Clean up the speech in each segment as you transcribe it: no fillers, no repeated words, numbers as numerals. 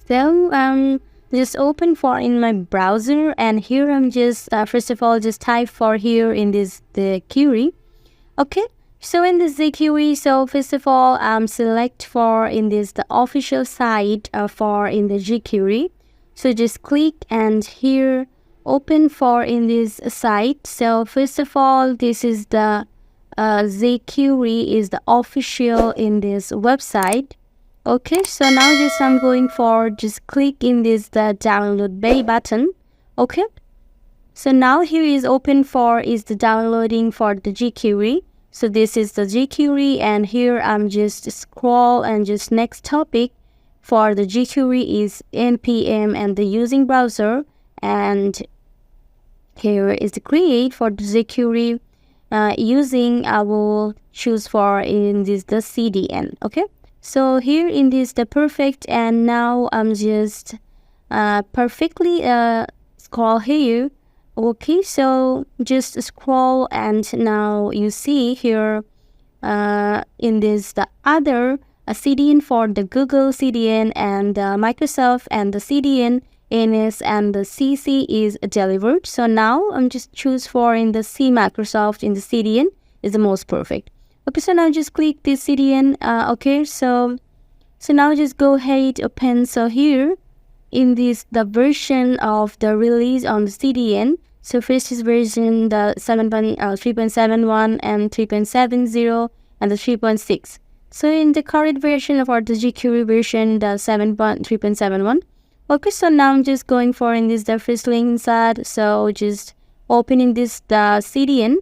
So just open for in my browser, and here I'm just first of all just type for here in this the query. Okay, so in this jQuery, so first of all select for in this the official site for in the jQuery. So just click and here open for in this site. So first of all, this is the jQuery is the official in this website. Okay, so now just I'm going for just click in this the download bay button. Okay, so now here is open for is the downloading for the jQuery. So this is the jQuery, and here I'm just scroll and just next topic for the jQuery is npm and the using browser, and here is the create for the jQuery using I will choose for in this the CDN. Okay, so here in this the perfect, and now I'm just perfectly scroll here. Okay, so just scroll, and now you see here in this the other CDN for the Google CDN and Microsoft, and the CDN NS and the CC is delivered. So now I'm just choose for in the C Microsoft in the CDN is the most perfect. Okay, so now just click this CDN. Okay, so now just go ahead open. So here in this the version of the release on the CDN. So first is version the 3.71 and 3.70 and the 3.6. So in the current version of our the jQuery version, the 3.71. Okay, so now I'm just going for in this the first link inside. So just opening this the CDN.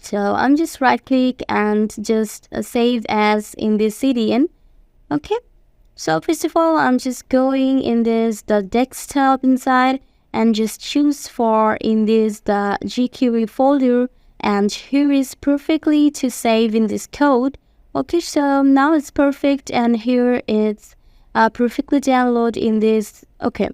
So I'm just right click and just save as in this CDN. Okay, so first of all I'm just going in this the desktop inside and just choose for in this the jQuery folder, and here is perfectly to save in this code. Okay, so now it's perfect, and here it's perfectly download in this. Okay,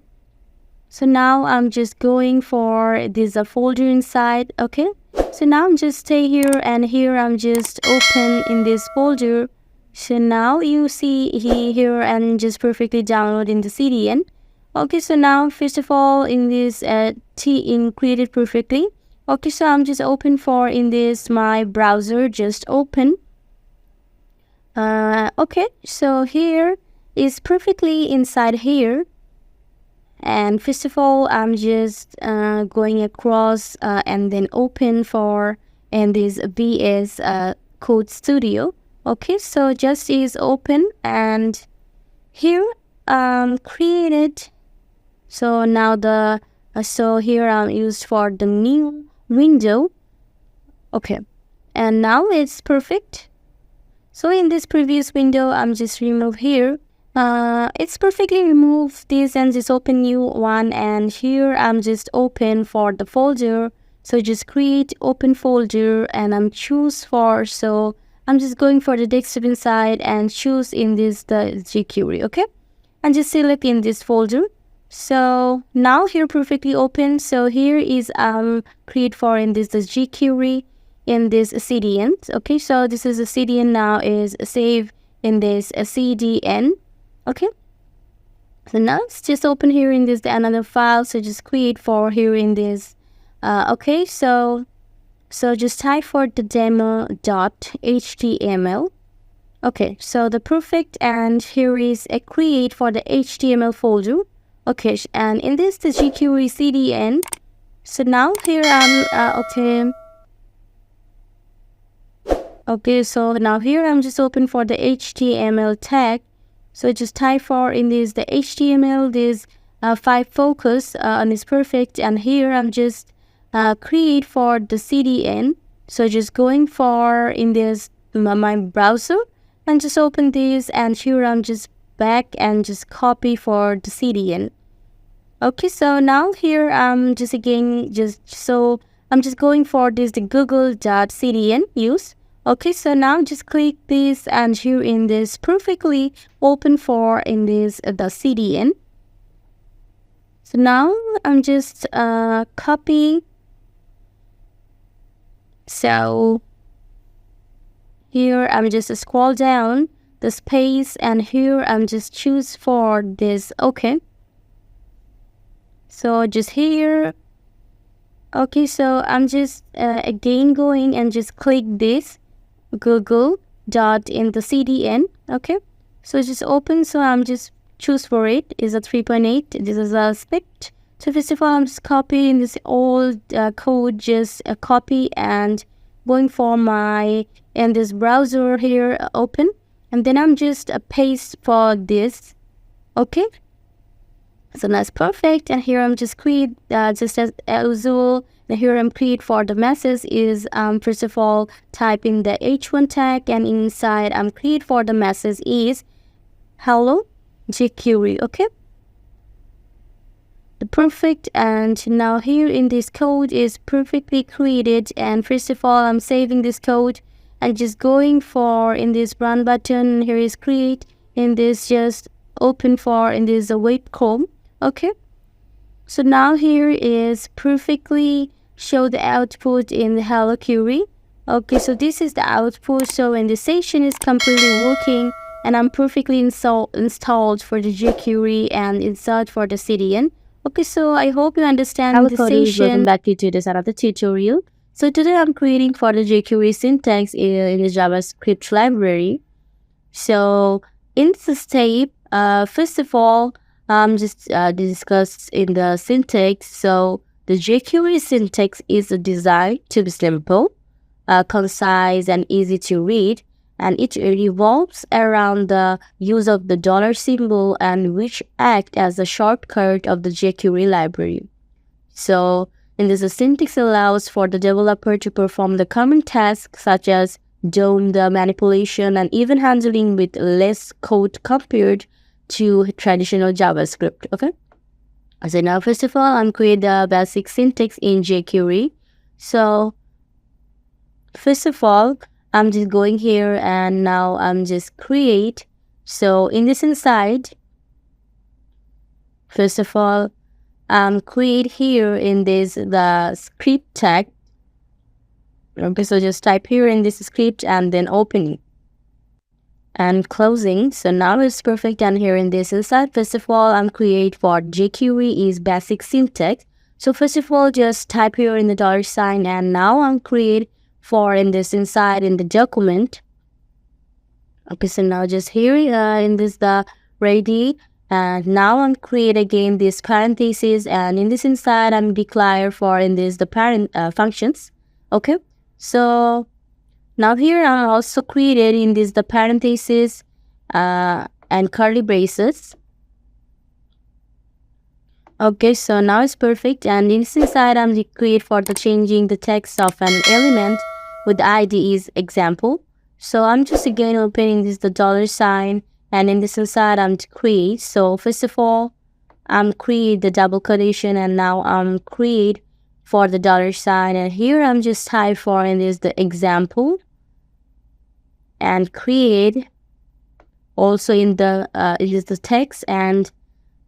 so now I'm just going for this folder inside. Okay, so now I'm just stay here, and here I'm just open in this folder. So now you see here and just perfectly download in the CDN. Okay, so now first of all in this in created perfectly. Okay, so I'm just open for in this my browser, just open. Okay, so here is perfectly inside here, and first of all I'm just going across and then open for in this VS Code Studio. Okay, so just is open, and here created. So now the so here I'm used for the new window. Okay, and now it's perfect. So in this previous window I'm just remove here. It's perfectly remove this and just open new one, and here I'm just open for the folder. So just create open folder, and I'm choose for, so I'm just going for the desktop inside and choose in this the jQuery. Okay, and just select in this folder. So now here perfectly open. So here is create for in this the jQuery in this CDN. Okay, so this is a CDN now is save in this CDN. Okay, so now it's just open here in this the another file. So just create for here in this okay, so just type for the demo.html. Okay, so the perfect, and here is a create for the HTML folder. Okay, and in this the jQuery CDN. So now here I'm okay, so now here I'm just open for the HTML tag. So just type for in this the HTML this 5 focus on this perfect, and here I'm just create for the CDN. So just going for in this my browser and just open this, and here I'm just back and just copy for the CDN. Okay, so now here I'm just again so I'm just going for this the google.cdn use. Okay, so now just click this, and here in this perfectly open for in this the CDN. So now I'm just copy. So here I'm just scroll down. the space, and here I'm just choose for this. Okay, so just here. Okay, so I'm just again going and just click this Google dot in the CDN. Okay, so just open. So I'm just choose for it is a 3.8. This is a script. So first of all, I'm just copying this old code, just copy and going for my and this browser here open, and then I'm just paste for this. Okay, so that's perfect. And here I'm just create just as usual. And here I'm create for the message is first of all typing the h1 tag, and inside I'm create for the message is hello jQuery. Okay, the perfect. And now here in this code is perfectly created, and first of all I'm saving this code and just going for in this run button. Here is create, in this just open for in this web Chrome. Okay, so now here is perfectly show the output in the hello query. Okay, so this is the output. So when the session is completely working and I'm perfectly installed for the jQuery and installed for the CDN. Okay, so I hope you understand the session. Welcome back to this another tutorial. So today I'm creating for the jQuery syntax in the JavaScript library. So in this step, first of all, just discuss in the syntax. So the jQuery syntax is designed to be simple, concise, and easy to read, and it revolves around the use of the dollar symbol, and which act as a shortcut of the jQuery library. So in this, the syntax allows for the developer to perform the common tasks such as doing the manipulation and even handling with less code compared to traditional JavaScript. Okay, so now first of all I'm create the basic syntax in jQuery. So first of all I'm just going here and now I'm just create. So in this inside, first of all create here in this the script tag. Okay, so just type here in this script and then opening and closing. So now it's perfect. And here in this inside, first of all I'm create for jQuery is basic syntax. So first of all just type here in the $, and now I'm create for in this inside in the document. Okay, so now just here in this the ready, and now I'm create again this parentheses, and in this inside I'm declare for in this the parent functions. Okay, so now here I'm also created in this the parentheses and curly braces. Okay, so now it's perfect. And in this inside I'm create for the changing the text of an element with the ID is example. So I'm just again opening this the $, and in this inside I'm to create. So first of all I'm create the double quotation, and now I'm create for the $, and here I'm just type for in this the example and create also in the is the text. And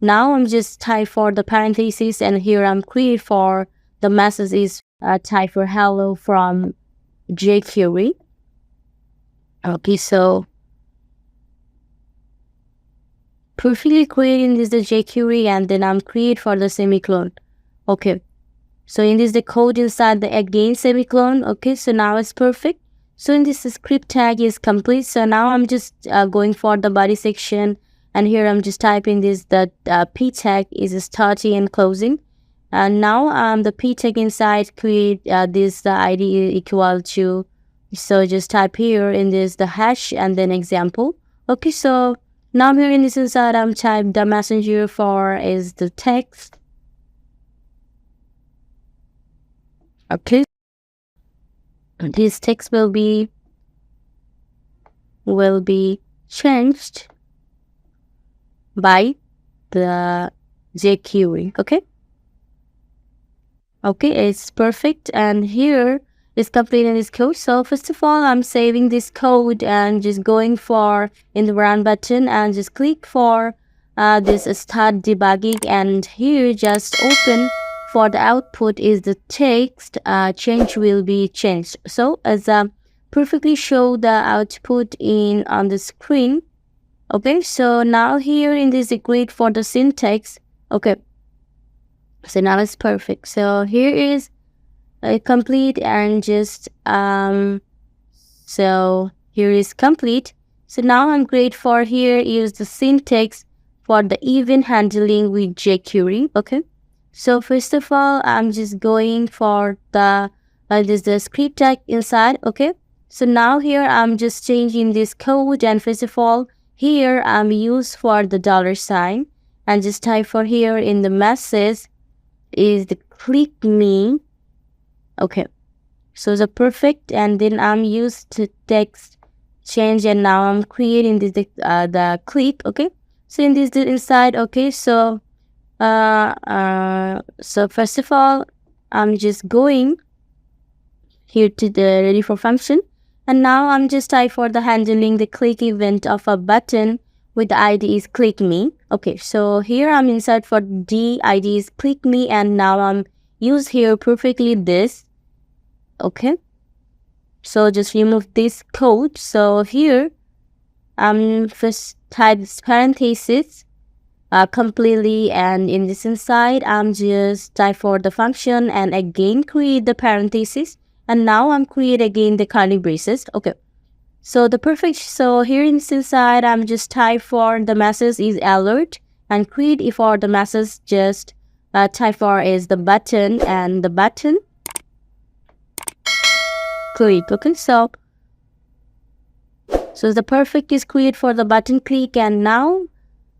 now I'm just type for the parentheses, and here I'm create for the message is type for hello from jQuery. Okay, so perfectly creating this the jQuery, and then I'm create for the semicolon. Okay, so in this the code inside the again semicolon. Okay, so now it's perfect. So in this script tag is complete. So now I'm just going for the body section, and here I'm just typing this the p tag is starting and closing. And now the p tag inside create this the id equal to, so just type here in this the hash and then example. Okay, so now here in this inside I'm type the messenger for is the text. Okay, this text will be changed by the jQuery. Okay, it's perfect. And here is completing this code. So first of all I'm saving this code and just going for in the run button and just click for this start debugging, and here just open for the output is the text change will be changed. So as perfectly show the output in on the screen. Okay, so now here in this equate for the syntax. Okay, so now it's perfect. So here is complete, and just so here is complete. So now I'm great for here use the syntax for the event handling with jQuery. Okay, so first of all, I'm just going for the the script tag inside. Okay, so now here I'm just changing this code, and first of all, here I'm use for the $, and just type for here in the message is the click me. Okay, so the perfect, and then I'm used to text change, and now I'm creating this the click. Okay, so in this inside. Okay, so so first of all, I'm just going here to the ready for function, and now I'm just type for the handling the click event of a button with the ID is click me. Okay, so here I'm inside for the ID is click me, and now I'm use here perfectly this. Okay, so just remove this code. So here I'm first type parentheses completely, and in this inside I'm just type for the function and again create the parentheses, and now I'm create again the curly braces. Okay, so the perfect. So here in this inside I'm just type for the message is alert, and create if for the message just type for is the button, and the button click. Okay, so the perfect is create for the button click, and now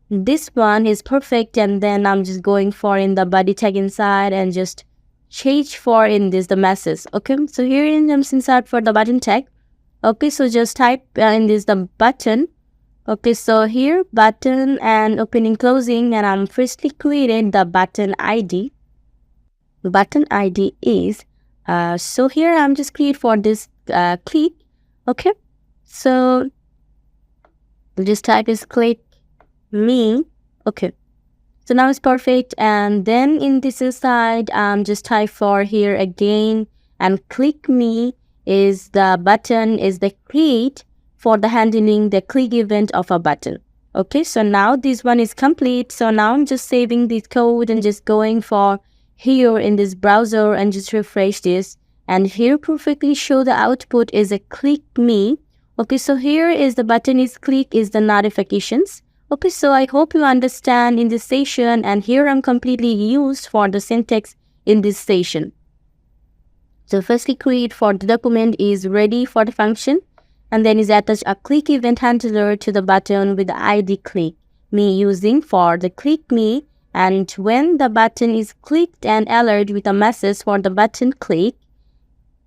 this one is perfect, and then I'm just going for in the body tag inside and just change for in this the message. Okay, so here in the inside for the button tag. Okay, so just type in this the button. Okay, so here button and opening closing, and I'm firstly created the button ID. The button ID is so here I'm just create for this click. Okay, so just type is click me. Okay, so now it's perfect, and then in this inside just type for here again, and click me is the button is the create for the handling the click event of a button. Okay, so now this one is complete. So now I'm just saving this code and just going for here in this browser and just refresh this, and here perfectly show the output is a click me. Okay, so here is the button is click is the notifications. Okay, so I hope you understand in this session, and here I'm completely used for the syntax in this session. So firstly create for the document is ready for the function, and then is attach a click event handler to the button with the ID click me using for the click me, and when the button is clicked and alert with a message for the button click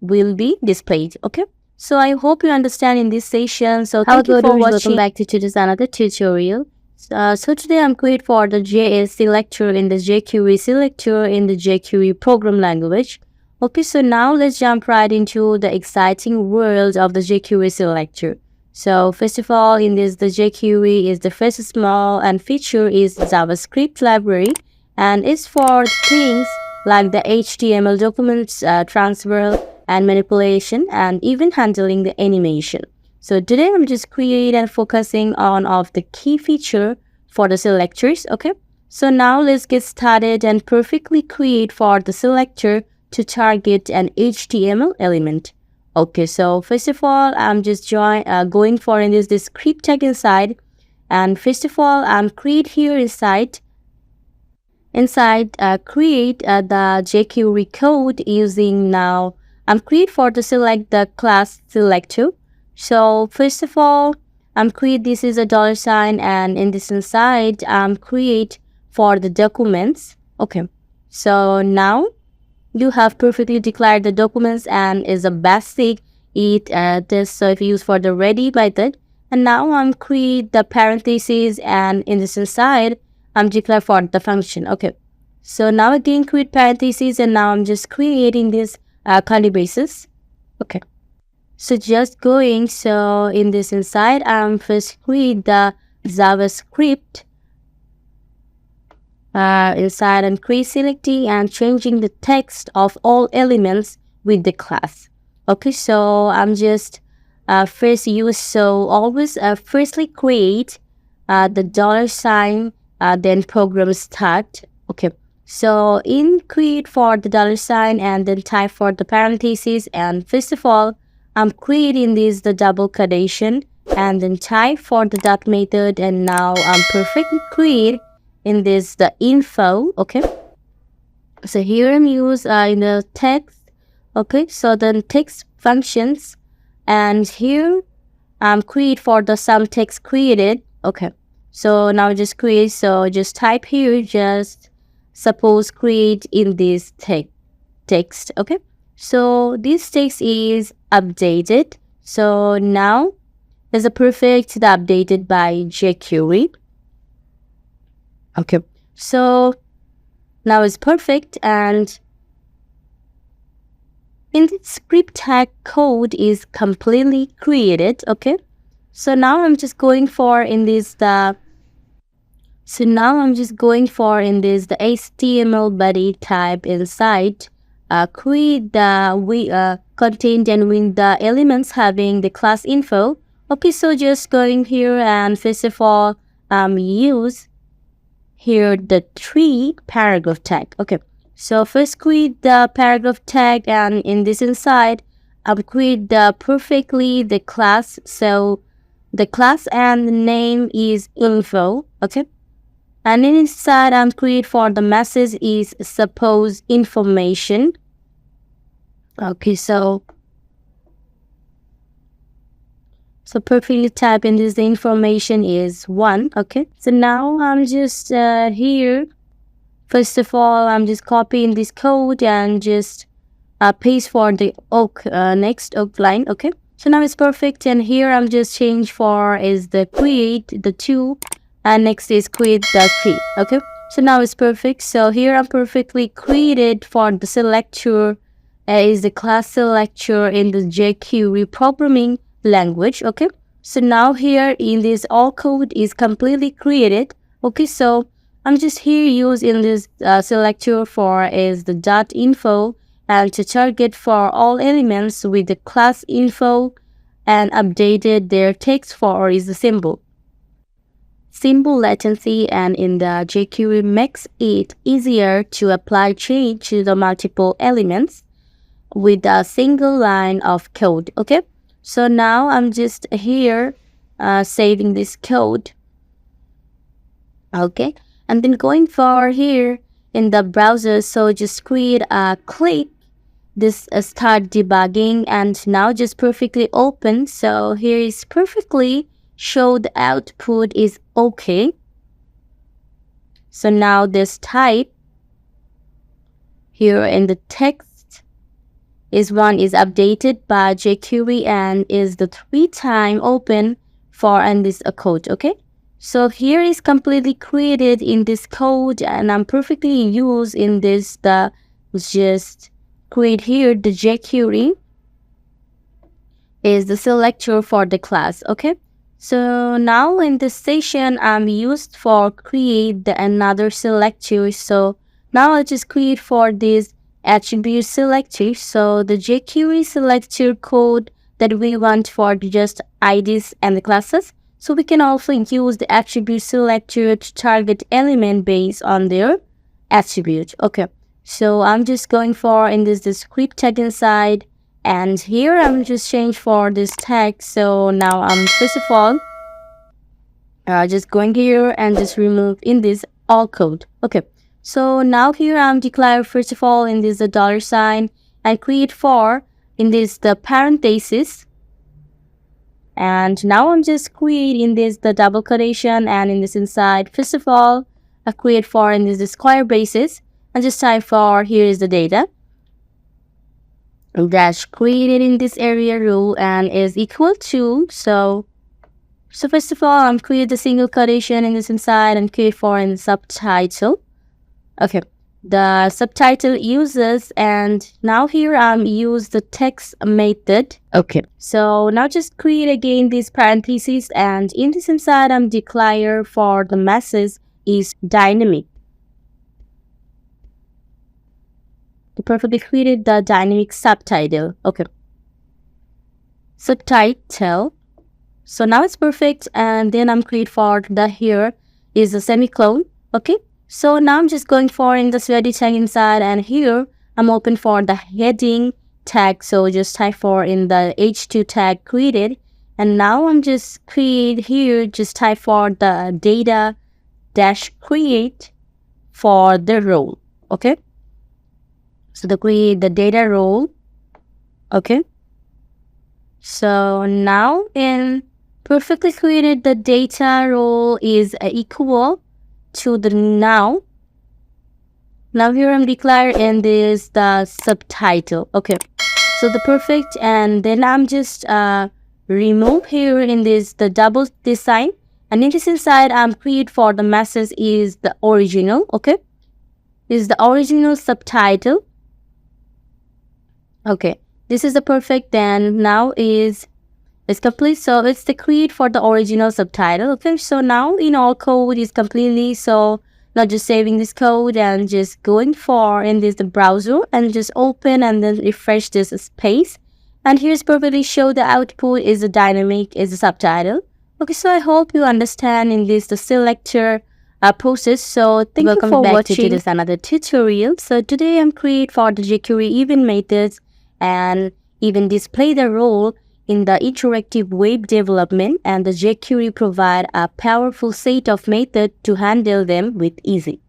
will be displayed. Okay, so I hope you understand in this session. So thank you for watching. Welcome back to today's another tutorial. So today I'm create for the JS selector in the jQuery selector in the jQuery program language. Okay, so now let's jump right into the exciting world of the jQuery selector. So first of all, in this the jQuery is the first small and feature is JavaScript library, and it's for things like the HTML documents transfer and manipulation, and even handling the animation. So today I'm just create and focusing on of the key feature for the selectors. Okay, so now let's get started and perfectly create for the selector to target an HTML element. Okay, so first of all, I'm just going for in this script tag inside, and first of all, I'm create here inside create the jQuery code using now I'm create for to select the class selector. So first of all, I'm create this is a $, and in this inside I'm create for the documents. Okay, so now you have perfectly declared the documents and is a basic this. So if you use for the ready method, and now I'm create the parentheses, and in this inside I'm declare for the function. Okay, so now again create parentheses, and now I'm just creating this curly braces. Okay, so just going, so in this inside I'm first create the JavaScript inside and create selecting and changing the text of all elements with the class. Okay, so I'm just first use. So always firstly create the dollar sign, then program start. Okay, so in create for the dollar sign and then type for the parentheses, and first of all I'm creating this the double quotation and then type for the dot method, and now I'm perfectly create in this the info. Okay, so here I'm use in the text. Okay, so then text functions, and here I'm create for the some text created. Okay, so now just create, so just type here, just suppose create in this text. Okay, so this text is updated, so now is a perfect the updated by jQuery. Okay, so now it's perfect, and in the script tag code is completely created. Okay, so now I'm just going for in this the the HTML body type inside create the content and with the elements having the class info. Okay, so just going here and first of all use here the 3 paragraph tag. Okay, so first create the paragraph tag, and in this inside create the perfectly the class. So the class and the name is info. Okay, and inside I'm create for the message is suppose information. Okay, so perfectly type in this the information is 1. Okay, so now I'm just here. First of all, I'm just copying this code and just paste for the next line. Okay, so now it's perfect, and here I'm just change for is the create the 2, and next is create the 3. Okay, so now it's perfect. So here I'm perfectly created for the selector is the class selector in the jQuery programming language. Okay, so now here in this all code is completely created. Okay, so I'm just here using this selector for is the dot info, and to target for all elements with the class info, and updated their text for is the symbol latency, and in the jQuery makes it easier to apply change to the multiple elements with a single line of code. Okay, so now I'm just here saving this code. Okay, and then going for here in the browser, so just create a click this start debugging, and now just perfectly open. So here is perfectly show the output is okay. So now this type here in the text is one is updated by jQuery and is the 3 time open for and this a code. Okay, so here is completely created in this code, and I'm perfectly use in this the just create here the jQuery is the selector for the class. Okay, so now in this session I'm used for create the another selector. So now I'll just create for this attribute selector. So the jQuery selector code that we want for just IDs and the classes. So we can also use the attribute selector to target element based on their attribute. Okay, so I'm just going for in this the script tag inside, and here I'm just change for this tag. So now I'm first of all just going here and just remove in this all code. Okay, so now here I'm declare first of all in this the dollar sign and create for in this the parenthesis, and now I'm just creating this the double quotation, and in this inside first of all I create for in this the square braces, and just type for here is the data dash created in this area rule and is equal to. So first of all I'm create the single quotation in this inside and create for in the subtitle. Okay, the subtitle uses, and now here I'm use the text method. Okay, so now just create again these parentheses, and in this inside I'm declare for the message is dynamic. The perfectly created the dynamic subtitle. Okay, subtitle. So now it's perfect, and then I'm create for the here is a semicolon. Okay, so now I'm just going for in this ready tag inside, and here I'm open for the heading tag. So just type for in the h2 tag created, and now I'm just create here, just type for the data dash create for the role. Okay, so the create the data role. Okay, so now in perfectly created the data role is equal to the now here I'm declaring this the subtitle. Okay, so the perfect, and then I'm just remove here in this the double design, and in this inside I'm create for the message is the original. Okay, is the original subtitle. Okay, this is the perfect, then now is it's complete. So it's the create for the original subtitle. Okay, so now in all code is completely, so not just saving this code and just going for in this the browser and just open and then refresh this space, and here's perfectly show the output is a dynamic is a subtitle. Okay, so I hope you understand in this the selector process. So thank you for watching to this another tutorial. So today I'm create for the jQuery event methods and even display the role in the interactive web development, and the jQuery provide a powerful set of methods to handle them with easy.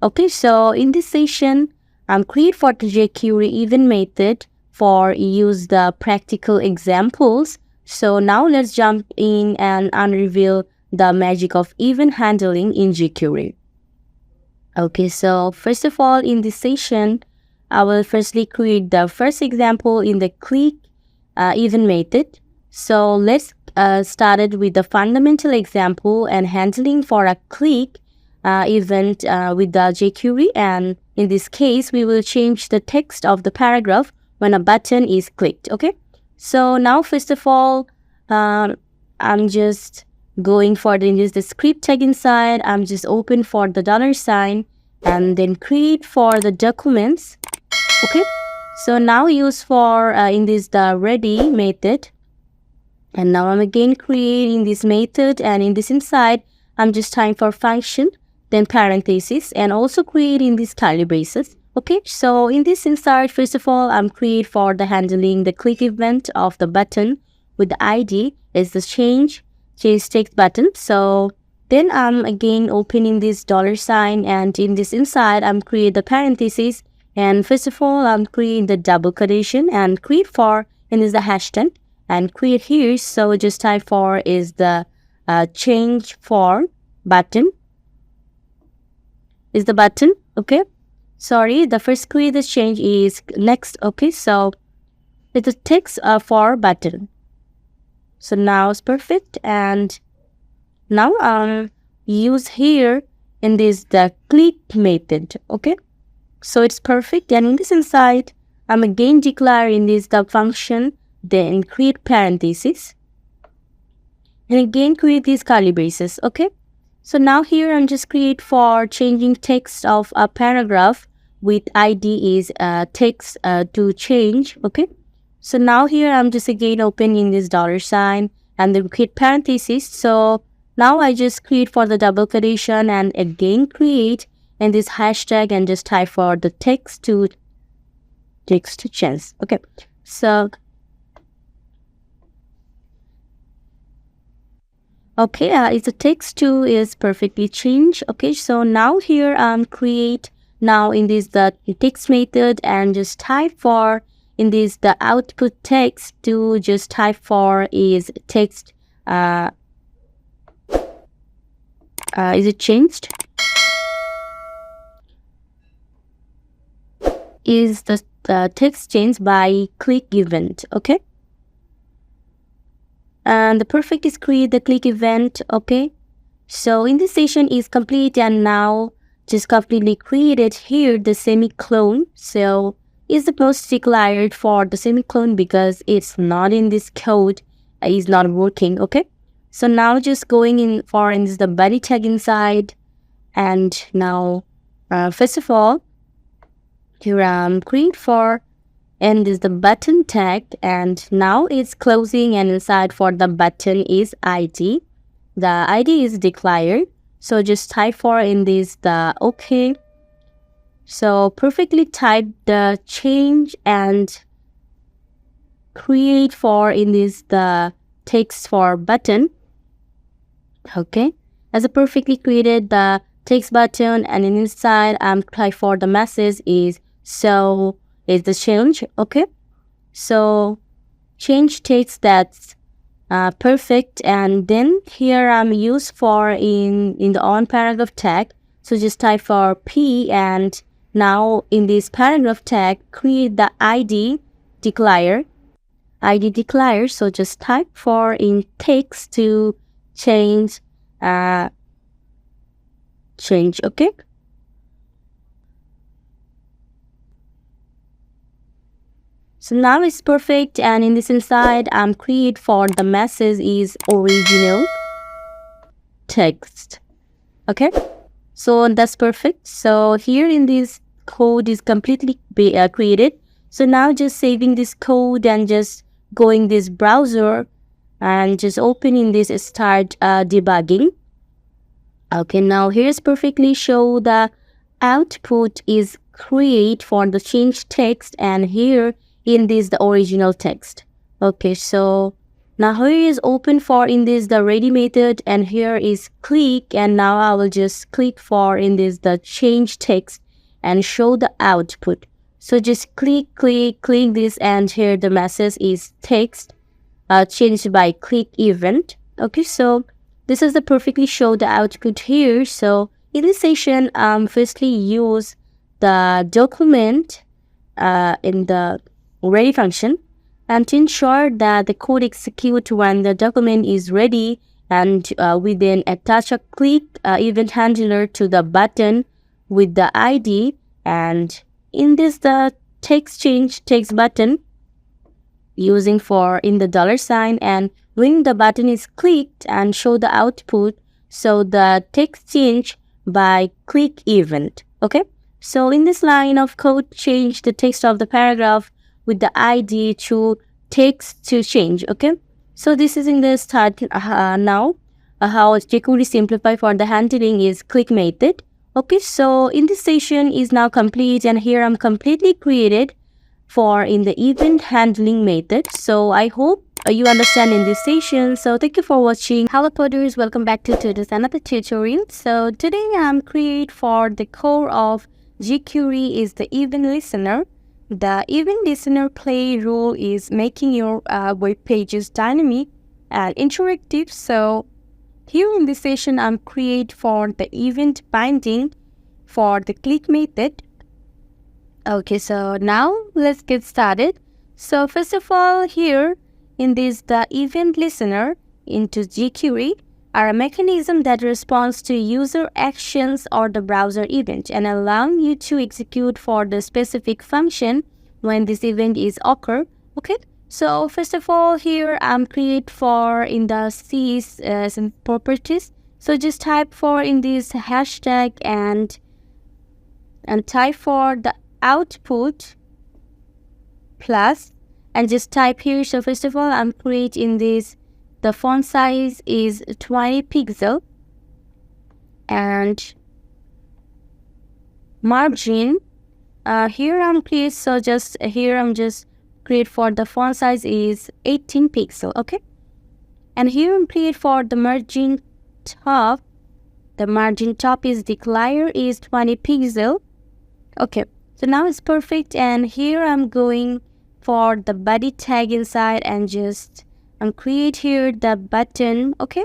Okay, so in this session, I'm create for the jQuery event method for use the practical examples. So now let's jump in and unreveal the magic of event handling in jQuery. Okay, so first of all, in this session, I will firstly create the first example in the click event method. So let's start it with the fundamental example and handling for a click event with the jQuery, and in this case we will change the text of the paragraph when a button is clicked. Okay, so now first of all I'm just going for the script tag inside. I'm just open for the $sign and then create for the documents. Okay, so now use for in this the ready method, and now I'm again creating this method, and in this inside I'm just typing for function, then parentheses, and also creating this curly braces. Okay, so in this inside first of all I'm create for the handling the click event of the button with the ID is the change text button. So then I'm again opening this $sign, and in this inside I'm create the parentheses, and first of all I'm creating the double quotation and create for, and is the hashtag and create here. So just type for is the change for button is the button. Okay, sorry, the first create this change is next. Okay, so it's a text for button. So now it's perfect, and now use here in this the click method. Okay, so it's perfect, and in this inside I'm again declaring this the function, then create parentheses, and again create these curly braces. Okay, so now here I'm just create for changing text of a paragraph with ID is text to change. Okay, so now here I'm just again opening this $sign and then create parentheses. So now I just create for the double quotation and again create in this hashtag and just type for the text to change. Okay, so okay, it's a text to is perfectly changed. Okay, so now here create now in this the text method and just type for in this the output text to just type for is text is it changed? Is the text changed by click event. Okay, and the perfect is create the click event. Okay, so in this session is complete, and now just completely created here the semicolon. So is the most declared for the semicolon because it's not in this code is not working. Okay, so now just going in for in this the body tag inside, and now first of all here I'm create for and this is the button tag, and now it's closing, and inside for the button is ID. The ID is declared, so just type for in this the OK. So perfectly type the change and create for in this the text for button. Okay, as a perfectly created the text button, and inside type for the message is so is the change. Okay, so change text that's perfect, and then here I'm used for in the on paragraph tag, so just type for P, and now in this paragraph tag create the ID declare. So just type for in text to change okay. So now it's perfect, and in this inside create for the message is original text. Okay, so that's perfect. So here in this code is completely created. So now just saving this code and just going this browser and just opening this start debugging. Okay, now here's perfectly show the output is create for the change text, and here in this the original text. Okay, so now here is open for in this the ready method, and here is click, and now I will just click for in this the change text and show the output. So just click this, and here the message is text changed by click event. Okay, so this is the perfectly show the output here. So in this session, firstly use the document in the ready function, and to ensure that the code execute when the document is ready, and we then attach a click event handler to the button with the ID, and in this the text change text button using for in the $sign, and when the button is clicked and show the output, so the text change by click event. Okay, so in this line of code change the text of the paragraph with the ID to text to change. Okay, so this is in the start now how jQuery simplify for the handling is click method. Okay, so in this session is now complete, and here I'm completely created for in the event handling method. So I hope you understand in this session. So thank you for watching. Hello coders, welcome back to today's another tutorial. So today I'm create for the core of jQuery is the event listener. The event listener play role is making your web pages dynamic and interactive. So here in this session I'm create for the event binding for the click method. Okay, so now let's get started. So first of all, here in this the event listener into jQuery are a mechanism that responds to user actions or the browser event and allowing you to execute for the specific function when this event is occur. Okay, so first of all, here I'm create for in the C some properties. So just type for in this hashtag and type for the output plus, and just type here. So first of all I'm creating this the font size is 20 pixel and margin here I'm create, so just here I'm just create for the font size is 18 pixel. Okay, and here I'm create for the margin top, the margin top is declare is 20 pixel. Okay, so now it's perfect, and here I'm going for the body tag inside and just create here the button. Okay,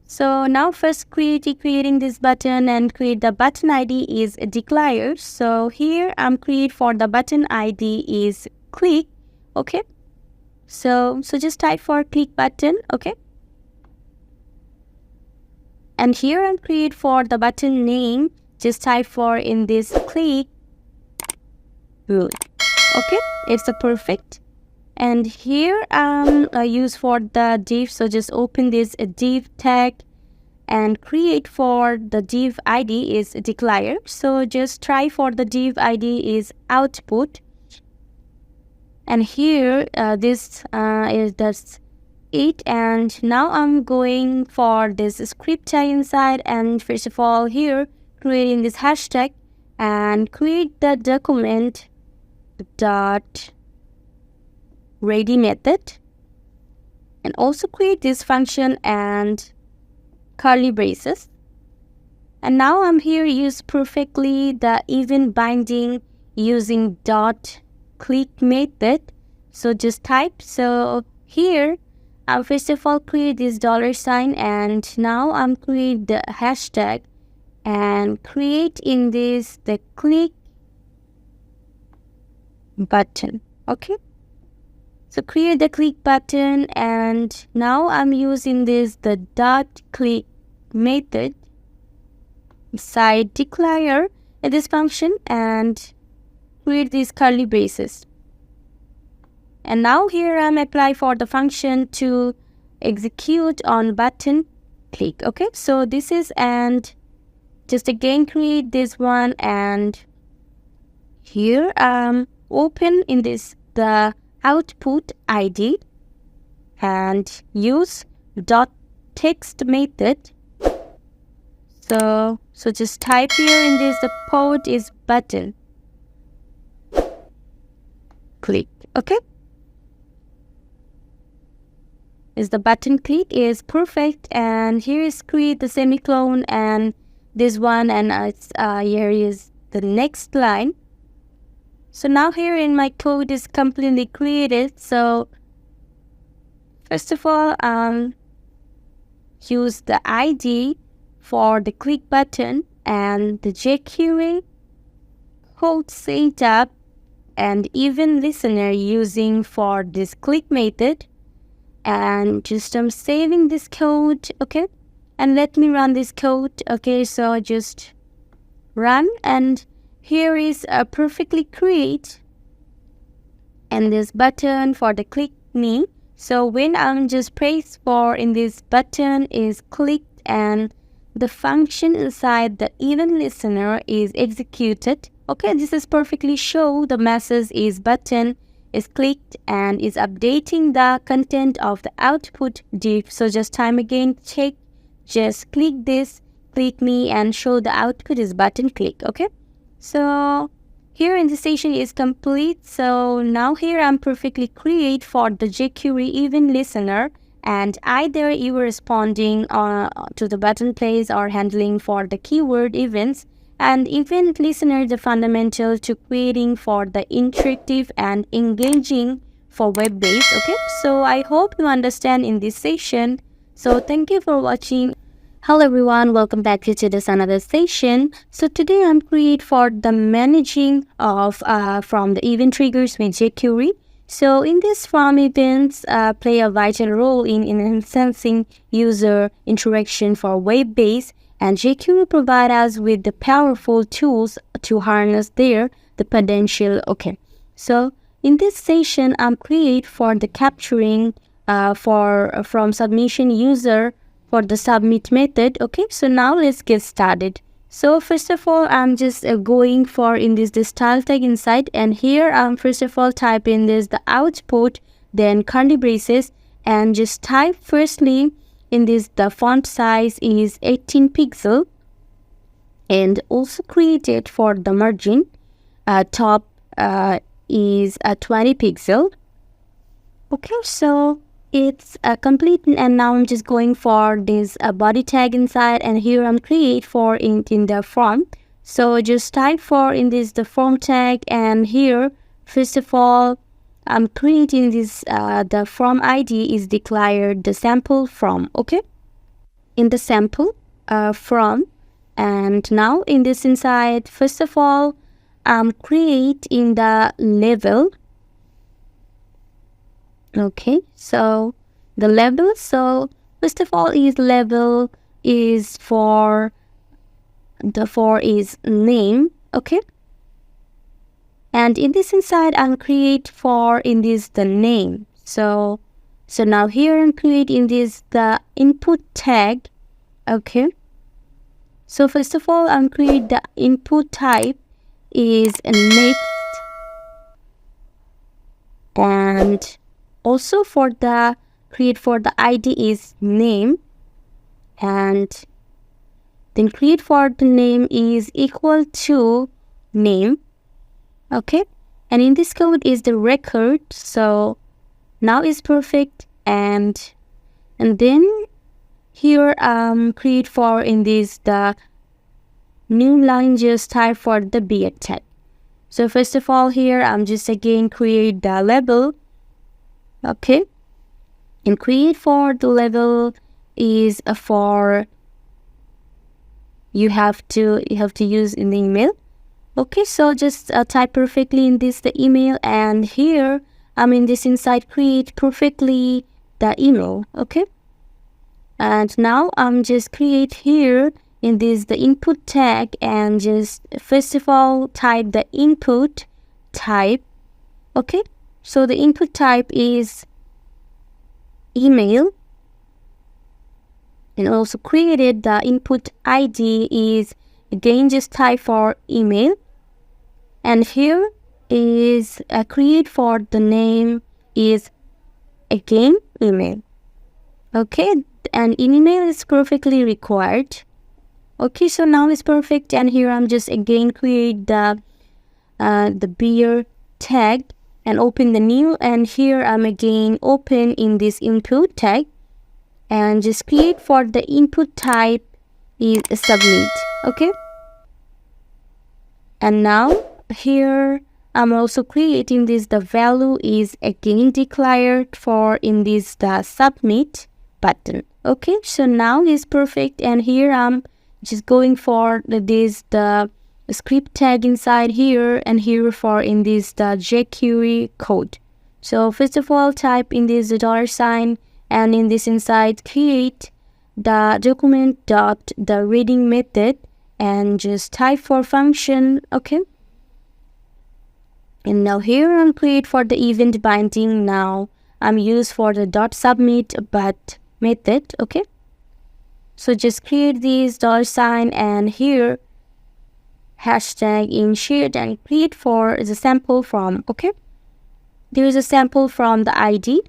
so now first creating this button and create the button ID is declared. So here I'm create for the button ID is click. Okay, so just type for click button. Okay, and here I'm create for the button name, just type for in this click. Good. Okay, it's a perfect. And here I use for the div, so just open this div tag and create for the div ID is declared. So just try for the div ID is output. and here this is that's it. And now I'm going for this script tag inside, and first of all here creating this hashtag and create the document dot ready method, and also create this function and curly braces. And now I'm here use perfectly the event binding using dot click method. So just type, so here first of all create this $sign, and now I'm create the hashtag and create in this the click button. Okay, so create the click button, and now I'm using this the dot click method side declare in this function and create these curly braces. And now here I'm apply for the function to execute on button click. Okay, so this is, and just again create this one, and here open in this the output ID and use dot text method. So just type here in this the port is button click. Okay, is the button click is perfect, and here is create the semicolon and this one, and it's here is the next line. So now here in my code is completely created. So first of all use the ID for the click button and the jQuery code setup and even listener using for this click method, and just I'm saving this code. Okay, and let me run this code. Okay, so just run, and here is a perfectly create and this button for the click me. So when I'm just press for in this button is clicked, and the function inside the event listener is executed. Okay, this is perfectly show the message is button is clicked and is updating the content of the output div. So just time again check, just click this click me and show the output is button click. Okay, so here in the session is complete. So now here I'm perfectly create for the jQuery event listener, and either you are responding to the button plays or handling for the keyword events, and event listener the fundamental to creating for the interactive and engaging for web based. Okay, so I hope you understand in this session. So thank you for watching. Hello everyone, welcome back to this another session. So today I'm create for the managing of from the event triggers with jQuery. So in this from events play a vital role in enhancing user interaction for web based, and jQuery provide us with the powerful tools to harness the potential. Okay, so in this session I'm create for the capturing from submission user for the submit method. Okay, so now let's get started. So first of all I'm just going for in this the style tag inside, and here I'm first of all type in this the output, then curly braces, and just type firstly in this the font size is 18 pixel, and also created for the margin top is 20 pixel. Okay, so it's complete, and now I'm just going for this body tag inside, and here I'm create for in the form. So just type for in this the form tag, and here first of all I'm creating this the from ID is declared the sample from. Okay, in the sample from, and now in this inside first of all I'm create in the level. Okay, so the level, so first of all is level is for the for is name. Okay, and in this inside I'm create for in this the name. So now here I'm create in this the input tag. Okay, so first of all I'm create the input type is next. and also for the create for the ID is name, and then create for the name is equal to name. Okay, and in this code is the record. So now is perfect, and then here create for in this the new line, just type for the beard tag. So first of all here I'm just again create the label. Okay, and create for the label is for you have to use in the email. Okay, so just type perfectly in this the email, and here I'm in this inside create perfectly the email. Okay, and now I'm just create here in this the input tag, and just first of all type the input type. Okay, so the input type is email, and also created the input ID is again just type for email, and here is create for the name is again email. Okay, and in email is perfectly required. Okay, so now it's perfect, and here I'm just again create the beer tag and open the new, and here I'm again open in this input tag, and just create for the input type is submit. Okay, and now here I'm also creating this the value is again declared for in this the submit button. Okay, so now is perfect, and here I'm just going for this the script tag inside here, and here for in this the jQuery code. So first of all type in this the $, and in this inside create the document dot the reading method, and just type for function. Okay, and now here I'm create for the event binding. Now I'm used for the dot submit but method. Okay, so just create this $, and here hashtag in shared, and create for the sample from. Okay, there is a sample from the ID.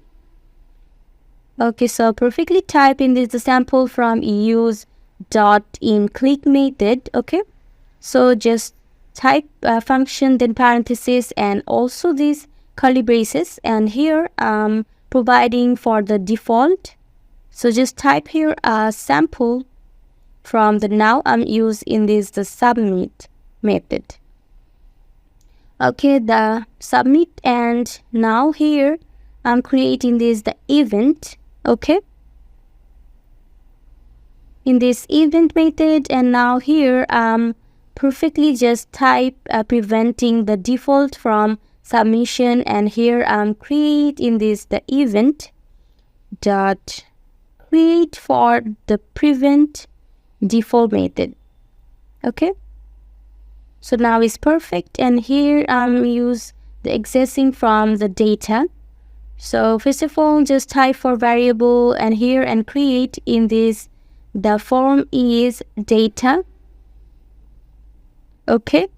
Okay, so perfectly type in this the sample from use dot in click method. Okay, so just type function, then parenthesis, and also these curly braces, and here providing for the default. So just type here a sample from the now I'm used in this the submit method. Okay, the submit, and now here I'm creating this the event. Okay, in this event method, and now here perfectly just type preventing the default from submission, and here I'm create in this the event dot create for the prevent default method. Okay, so now it's perfect, and here I'm use the accessing from the data. So first of all just type for variable, and here and create in this the form is data. Okay,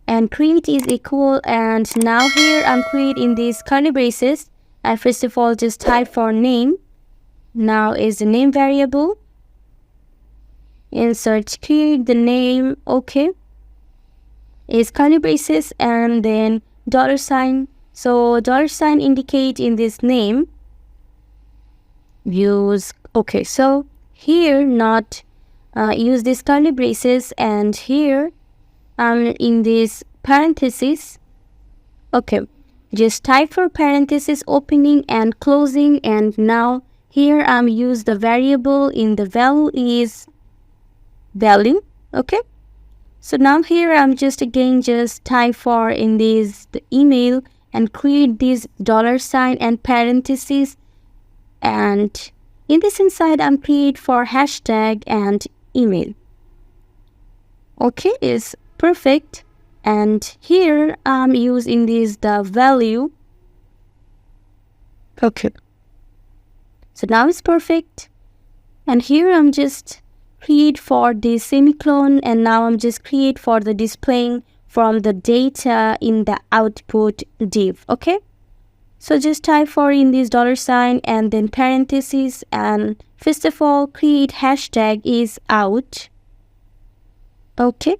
and create is equal, and now here I'm creating these curly braces, and first of all just type for name. Now is the name variable, insert create the name. Okay, is curly braces, and then $. So $, indicate in this name use. Okay, so here not use this curly braces, and here in this parenthesis. Okay, just type for parenthesis opening and closing, and now here use the variable in the value is value. Okay, so now here just again just type for in this the email, and create this $, and parenthesis, and in this inside create for hashtag and email. Okay, is perfect, and here I'm using this the value. Okay, so now it's perfect, and here I'm just create for the semicolon, and now I'm just create for the displaying from the data in the output div. Okay, So just type for in this $sign and then parentheses, and first of all create hashtag is out. Okay,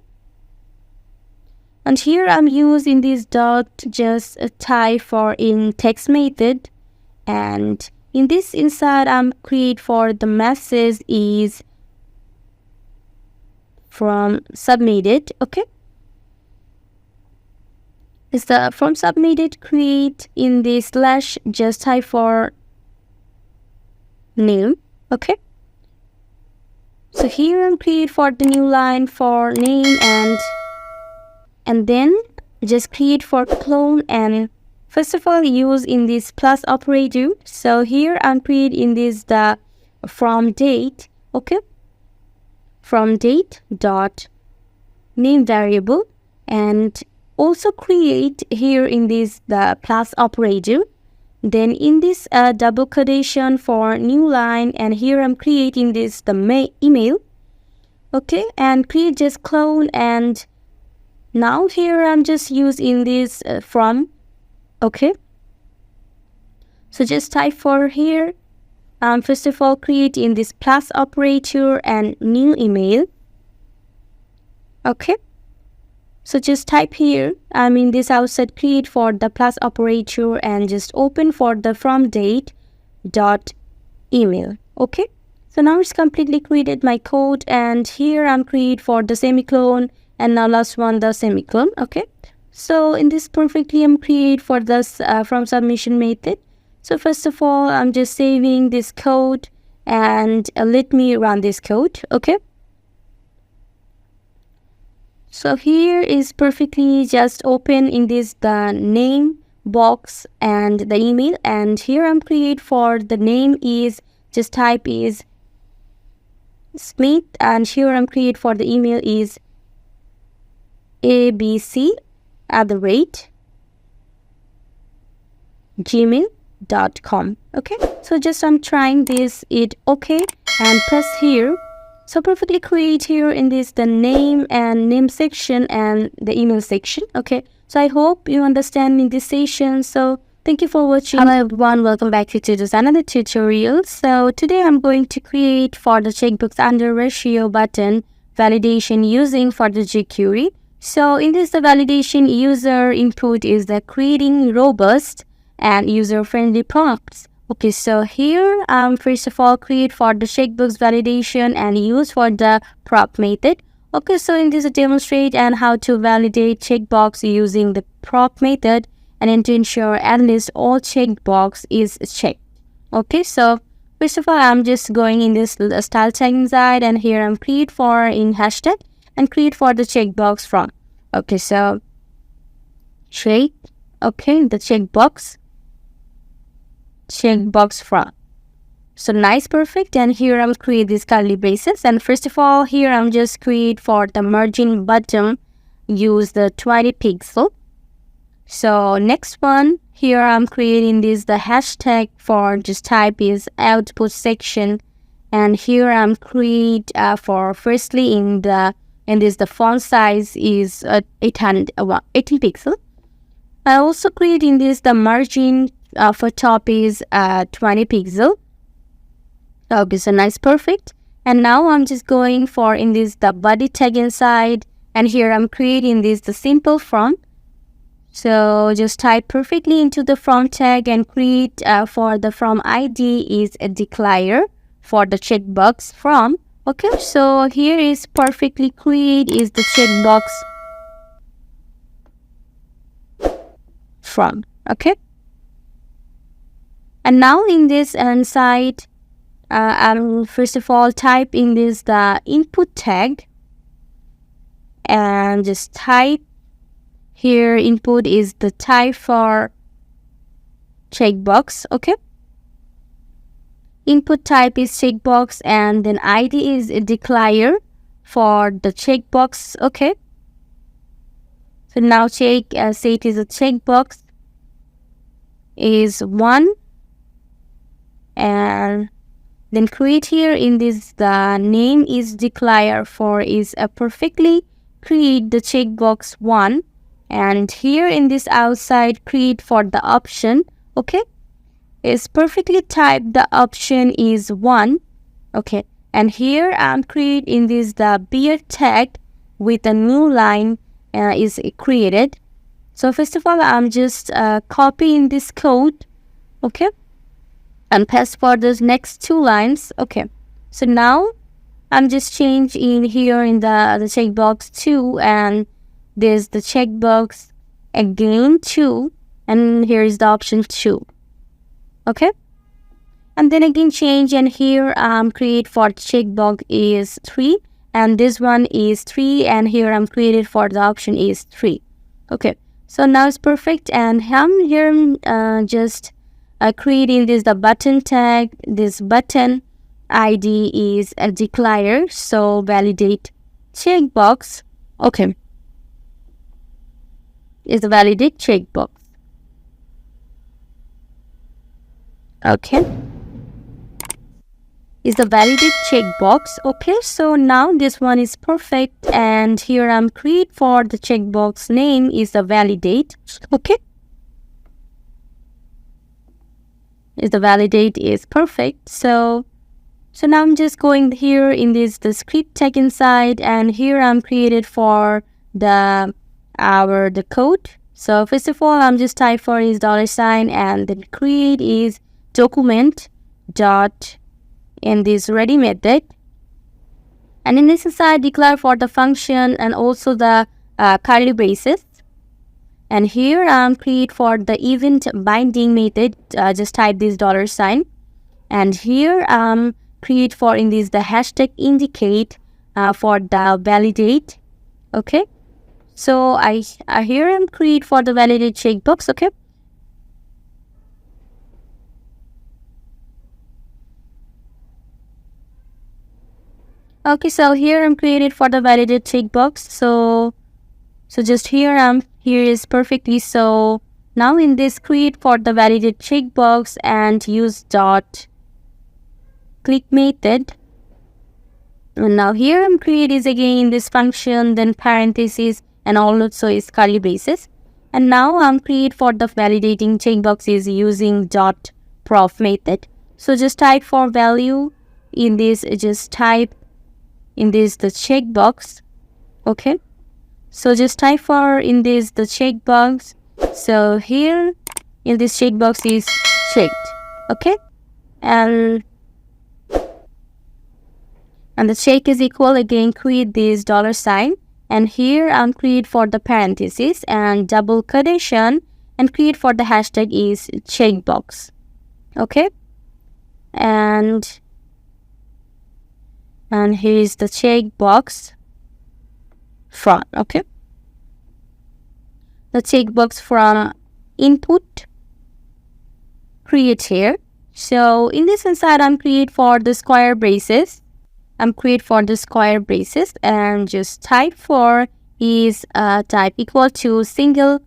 and here I'm using this dot, just type for in text method, and in this inside I'm create for the message is from submitted. Okay, is the from submitted, create in the slash, just type for name. Okay, so here I'm create for the new line for name, and then just create for clone, and first of all use in this plus operator. So here I'm create in this the from date. Okay, from date dot name variable, and also create here in this the plus operator. Then in this double quotation for new line, and here I'm creating this the email. Okay, and create just clone, and now here I'm just using this from. Okay, so just type for here, first of all create in this plus operator and new email. Okay, so just type here, I'm in this outside create for the plus operator and just open for the from date dot email. Okay, so now it's completely created my code, and here I'm create for the semicolon, and now last one the semicolon. Okay, so in this perfectly I'm create for this from submission method. So first of all I'm just saving this code, and let me run this code. Okay, so here is perfectly just open in this the name box and the email, and here I'm create for the name is just type is Smith, and here I'm create for the email is abc@gmail.com. Okay, so just I'm trying this it. Okay, and press here. So perfectly create here in this the name and name section and the email section. Okay, so I hope you understand in this session. So thank you for watching. Hello everyone, welcome back to this another tutorial. So today I'm going to create for the checkbox under ratio button validation using for the jQuery. So in this the validation user input is the creating robust and user-friendly prompts. Okay, so here first of all create for the checkbox validation and use for the prop method. Okay, so in this demonstrate and how to validate checkbox using the prop method, and then to ensure at least all checkbox is checked. Okay, so first of all I'm just going in this style tag inside, and here I'm create for in hashtag and create for the checkbox from. Okay, so check. Okay, the checkbox from. So nice, perfect. And here I'm create this curly braces, and first of all here I'm just create for the margin bottom use the 20 pixel. So next one here I'm creating this the hashtag for just type is output section, and here I'm create for firstly in this the font size is 18 pixel. I also create in this the margin for top is 20 pixel. Okay, so nice, perfect. And now I'm just going for in this the body tag inside, and here I'm creating this the simple from. So just type perfectly into the from tag and create for the from ID is a declare for the checkbox from. Okay, so here is perfectly create is the checkbox from. Okay, and now in this inside I'll first of all type in this the input tag, and just type here input is the type for checkbox. Okay, input type is checkbox, and then ID is a declare for the checkbox. Okay, so now check say it is a checkbox is 1, and then create here in this the name is declare for is a perfectly create the checkbox 1, and here in this outside create for the option. Okay, is perfectly typed. The option is 1. Okay, and here I'm creating this the beer tag with a new line is created. So first of all, I'm just copying this code, okay, and paste for those next 2 lines. Okay, so now I'm just changing here in the checkbox 2, and there's the checkbox again 2, and here is the option 2. Okay, and then again change, and here create for checkbox is 3, and this one is 3, and here I'm created for the option is 3. Okay, so now it's perfect, and I'm here just creating this the button tag. This button ID is a declare, so validate checkbox. Okay, is a validate checkbox. Okay, is the validate checkbox. Okay, so now this one is perfect, and here I'm create for the checkbox name is the validate. Okay, is the validate is perfect. So now I'm just going here in this the script tag inside, and here I'm created for the code. So first of all, I'm just type for is $, and then create is document dot in this ready method, and in this inside declare for the function and also the curly braces, and here I'm create for the event binding method. Just type this $, and here create for in this the hashtag indicate for the validate. Okay, so I here I'm create for the validate checkbox. Okay, okay, so here I'm created for the validate checkbox. So just here here is perfectly. So now in this create for the validate checkbox and use dot click method, and now here I'm create is again this function, then parentheses, and also is curly braces, and now I'm create for the validating checkbox is using dot prof method. So just type for value in this, just type in this the checkbox. Okay, so just type for in this the checkbox. So here in this checkbox is checked. Okay, and the check is equal, again create this $, and here I'm create for the parentheses and double quotation, and create for the hashtag is checkbox. Okay, and here is the checkbox from. Okay, the checkbox from input create here. So in this inside I'm create for the square braces. I'm create for the square braces, and just type for is type equal to single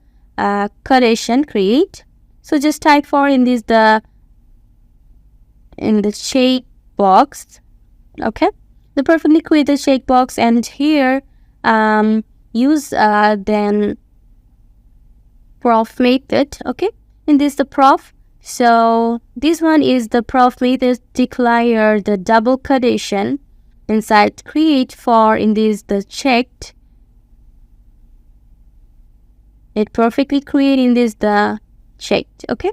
quotation create. So just type for in this the checkbox. Okay, the perfectly create the checkbox, and here use then prof method. Okay, in this the prof. So this one is the prof method declare the double quotation inside create for in this the checked. It perfectly create in this the checked. Okay,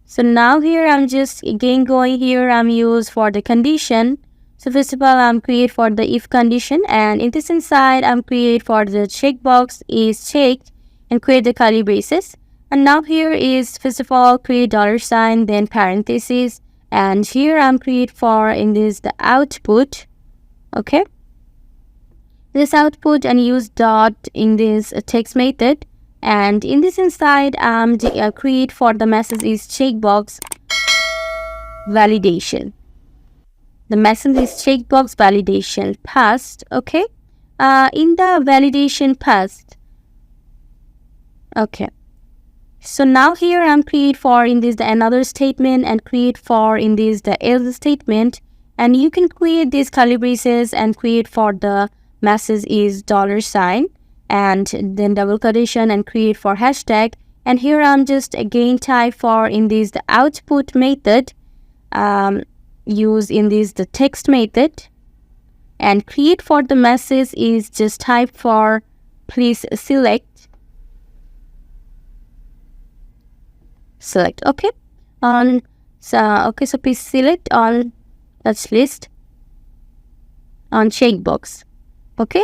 so now here I'm just again going here, I'm use for the condition. So first of all I'm create for the if condition, and in this inside I'm create for the checkbox is checked and create the curly braces, and now here is first of all create $, then parentheses, and here I'm create for in this the output. Okay, this output, and use dot in this text method, and in this inside create for the message is checkbox validation. The message is checkbox validation passed. Okay, in the validation passed. Okay, so now here I'm create for in this the another statement, and create for in this the else statement, and you can create these curly braces and create for the message is $, and then double quotation, and create for hashtag and here I'm just again type for in this the output method, use in this the text method, and create for the message is just type for please select. Okay, on so please select on that's list on checkbox. Okay,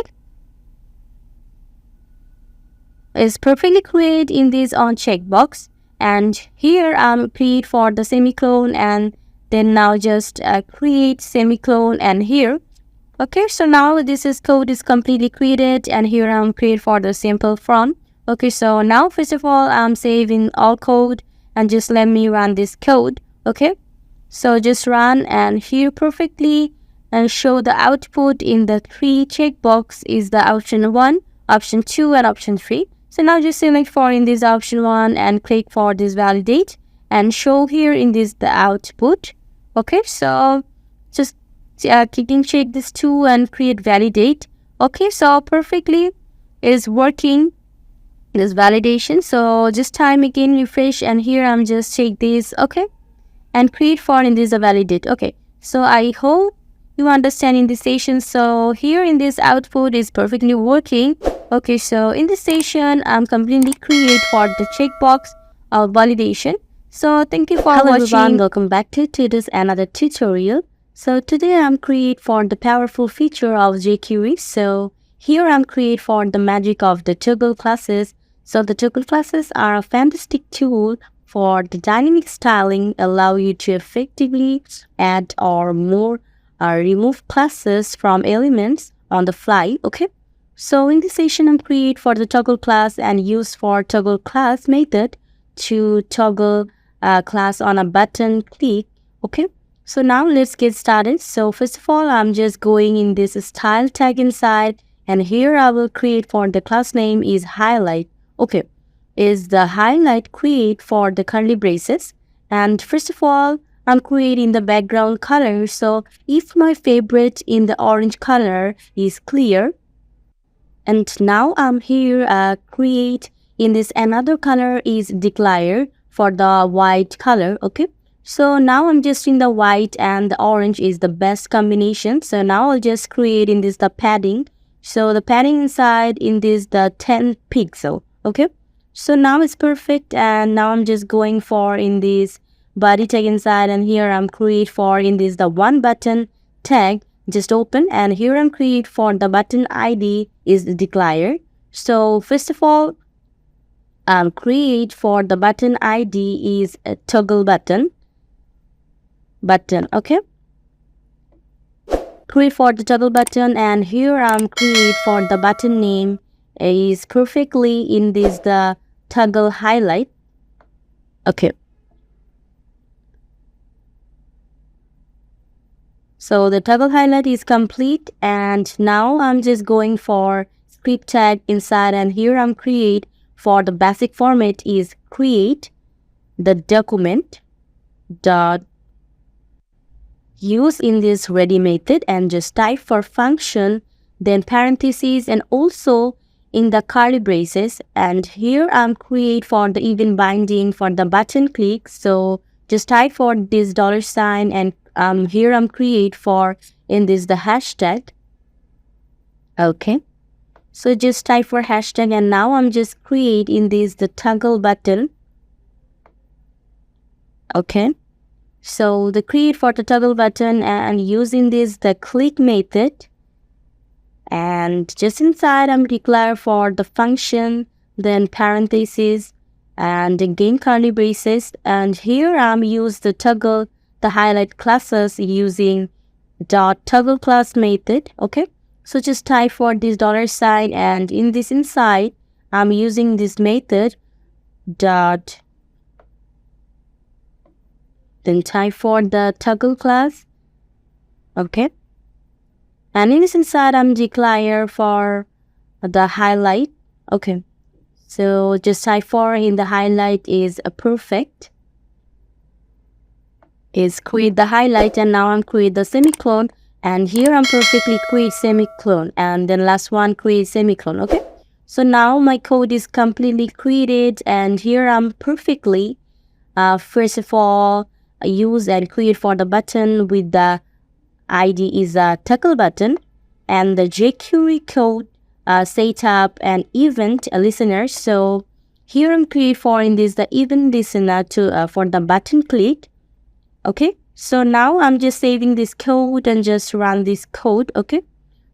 is perfectly create in this on checkbox, and here create for the semicolon, and then now just create semicolon and here. Okay, so now this is code is completely created, and here I'm create for the simple from. Okay, so now first of all I'm saving all code, and just let me run this code. Okay, so just run, and here perfectly and show the output in the 3 checkbox is the option 1, option 2, and option 3. So now just select for in this option 1 and click for this validate and show here in this the output. Okay, so just clicking check this 2 and create validate. Okay, so perfectly is working this validation. So just time again refresh, and here I'm just check this. Okay, and create for in this a validate. Okay, so I hope you understand in this session. So here in this output is perfectly working. Okay, so in this session I'm completely create for the checkbox of validation. So thank you for Hello watching. everyone, Welcome back to this another tutorial. So today I'm create for the powerful feature of jQuery. So here I'm create for the magic of the toggle classes. So the toggle classes are a fantastic tool for the dynamic styling, allow you to effectively add or more remove classes from elements on the fly. Okay, so in this session I'm create for the toggle class and use for toggle class method to toggle class on a button click. Okay, so now let's get started. So first of all I'm just going in this style tag inside, and here I will create for the class name is highlight. Okay, is the highlight create for the curly braces, and first of all I'm creating the background color. So if my favorite in the orange color is clear, and now I'm here create in this another color is declare for the white color. Okay, so now I'm just in the white and the orange is the best combination. So now I'll just create in this the padding. So the padding inside in this the 10 pixel. Okay, so now it's perfect, and now I'm just going for in this body tag inside, and here I'm create for in this the one button tag just open, and here I'm create for the button ID is declare. So first of all create for the button ID is a toggle button. Okay, create for the toggle button, and here I'm create for the button name is perfectly in this the toggle highlight. Okay, so the toggle highlight is complete, and now I'm just going for script tag inside, and here I'm create for the basic format is create the document dot use in this ready method, and just type for function, then parentheses, and also in the curly braces, and here I'm create for the event binding for the button click. So just type for this $, and here I'm create for in this the hashtag. Okay, so just type for hashtag, and now I'm just create in this the toggle button. Okay, so the create for the toggle button and using this the click method, and just inside I'm declare for the function, then parentheses, and again curly braces, and here I'm use the toggle the highlight classes using dot toggle class method. Okay, so just type for this $, and in this inside I'm using this method dot, then type for the toggle class. Okay, and in this inside I'm declare for the highlight. Okay, so just type for in the highlight is a perfect is create the highlight, and now I'm create the semicolon, and here I'm perfectly create semicolon, and then last one create semicolon. Okay, So now my code is completely created, and here I'm perfectly first of all use and create for the button with the ID is a toggle button, and the jQuery code setup and event listener. So here I'm create for in this the event listener to for the button click. Okay, so now I'm just saving this code and just run this code. Okay,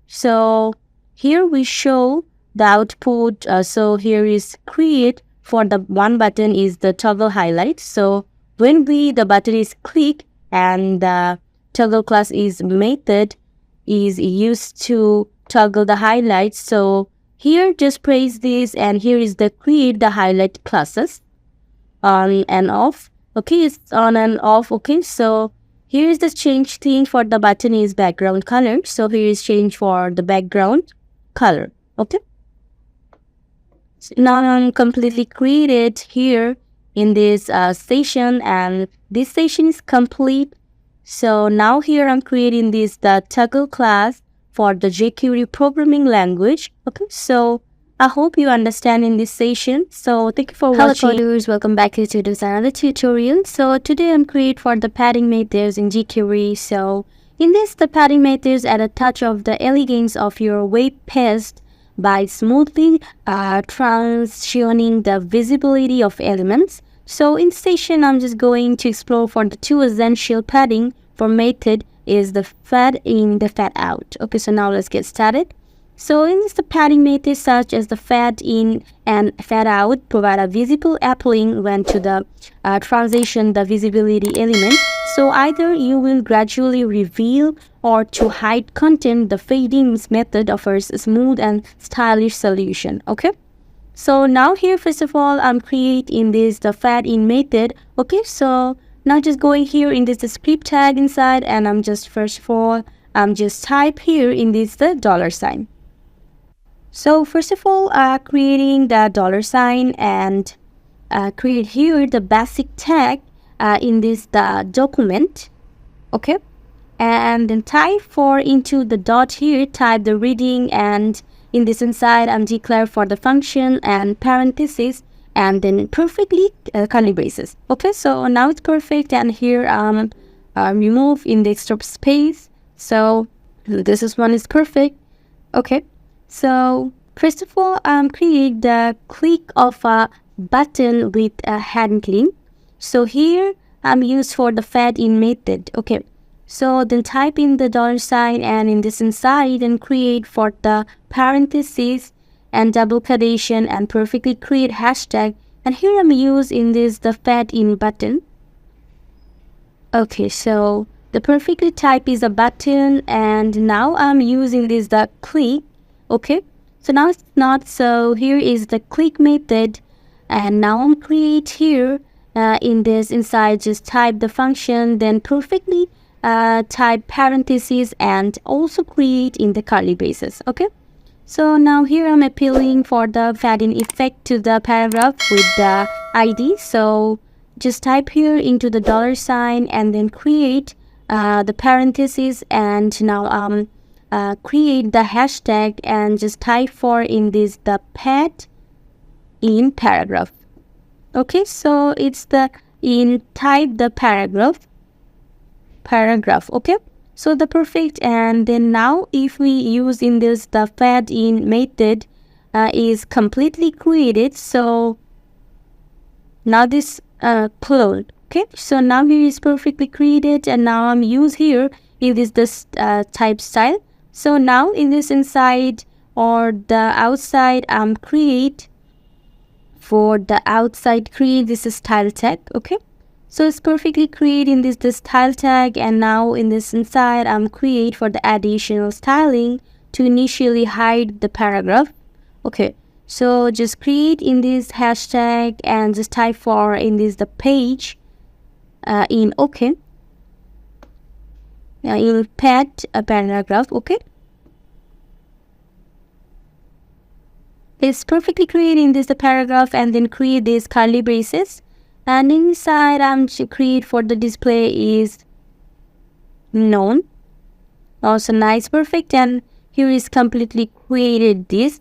so here we show the output. So here is create for the one button is the toggle highlight. So when the button is click and the toggle class is method is used to toggle the highlights. So here just praise this, and here is the create the highlight classes on and off. Okay, it's on and off. Okay, so here is the change thing for the button is background color. So here is change for the background color. Okay, so now I'm completely created here in this station, and this station is complete. So now here I'm creating this the toggle class for the jQuery programming language. Okay, so I hope you understand in this session. So thank you for watching. Hello coders, welcome back to this another tutorial. So today I'm create for the padding methods in jQuery. So in this the padding methods add a touch of the elegance of your web page by smoothly transitioning the visibility of elements. So in session I'm just going to explore for the two essential padding for method is the fad in the fad out. Okay, so now let's get started. So in this the padding methods such as the fad in and fad out provide a visible applying when to the transition the visibility element. So either you will gradually reveal or to hide content. The fading method offers a smooth and stylish solution. Okay, so now here first of all I'm creating this the fad in method. Okay, so now just going here in this the script tag inside, and I'm just first of all I'm just type here in this the $sign. So first of all creating the $sign and create here the basic tag in this the document. Okay, and then type for into the dot here, type the reading, and in this inside I'm declare for the function and parentheses, and then perfectly curly braces. Okay, so now it's perfect, and here remove in the extra space. So this is one is perfect. Okay, so first of all create the click of a button with a handling. So here I'm used for the fad in method. Okay, so then type in the $sign, and in this inside and create for the parentheses and double quotation and perfectly create hashtag, and here I'm used in this the fad in button. Okay, so the perfectly type is a button, and now I'm using this the click. Okay, so now it's not, so here is the click method, and now I'm create here in this inside just type the function, then perfectly type parentheses and also create in the curly braces. Okay, so now here I'm appealing for the fading effect to the paragraph with the ID. So just type here into the $sign and then create the parentheses, and now create the hashtag and just type for in this the pad in paragraph. Okay, so it's the in type the paragraph. Okay, so the perfect, and then now if we use in this the fad in method is completely created. So now this closed. Okay, so now here is perfectly created, and now I'm use here in this type style. So now in this inside or the outside create for the outside create this style tag. Okay, so it's perfectly create in this style tag, and now in this inside I'm create for the additional styling to initially hide the paragraph. Okay, so just create in this hashtag and just type for in this the page in okay in pad a paragraph. Okay, it's perfectly creating this the paragraph, and then create these curly braces, and inside I'm to create for the display is known. Also nice, perfect, and here is completely created this.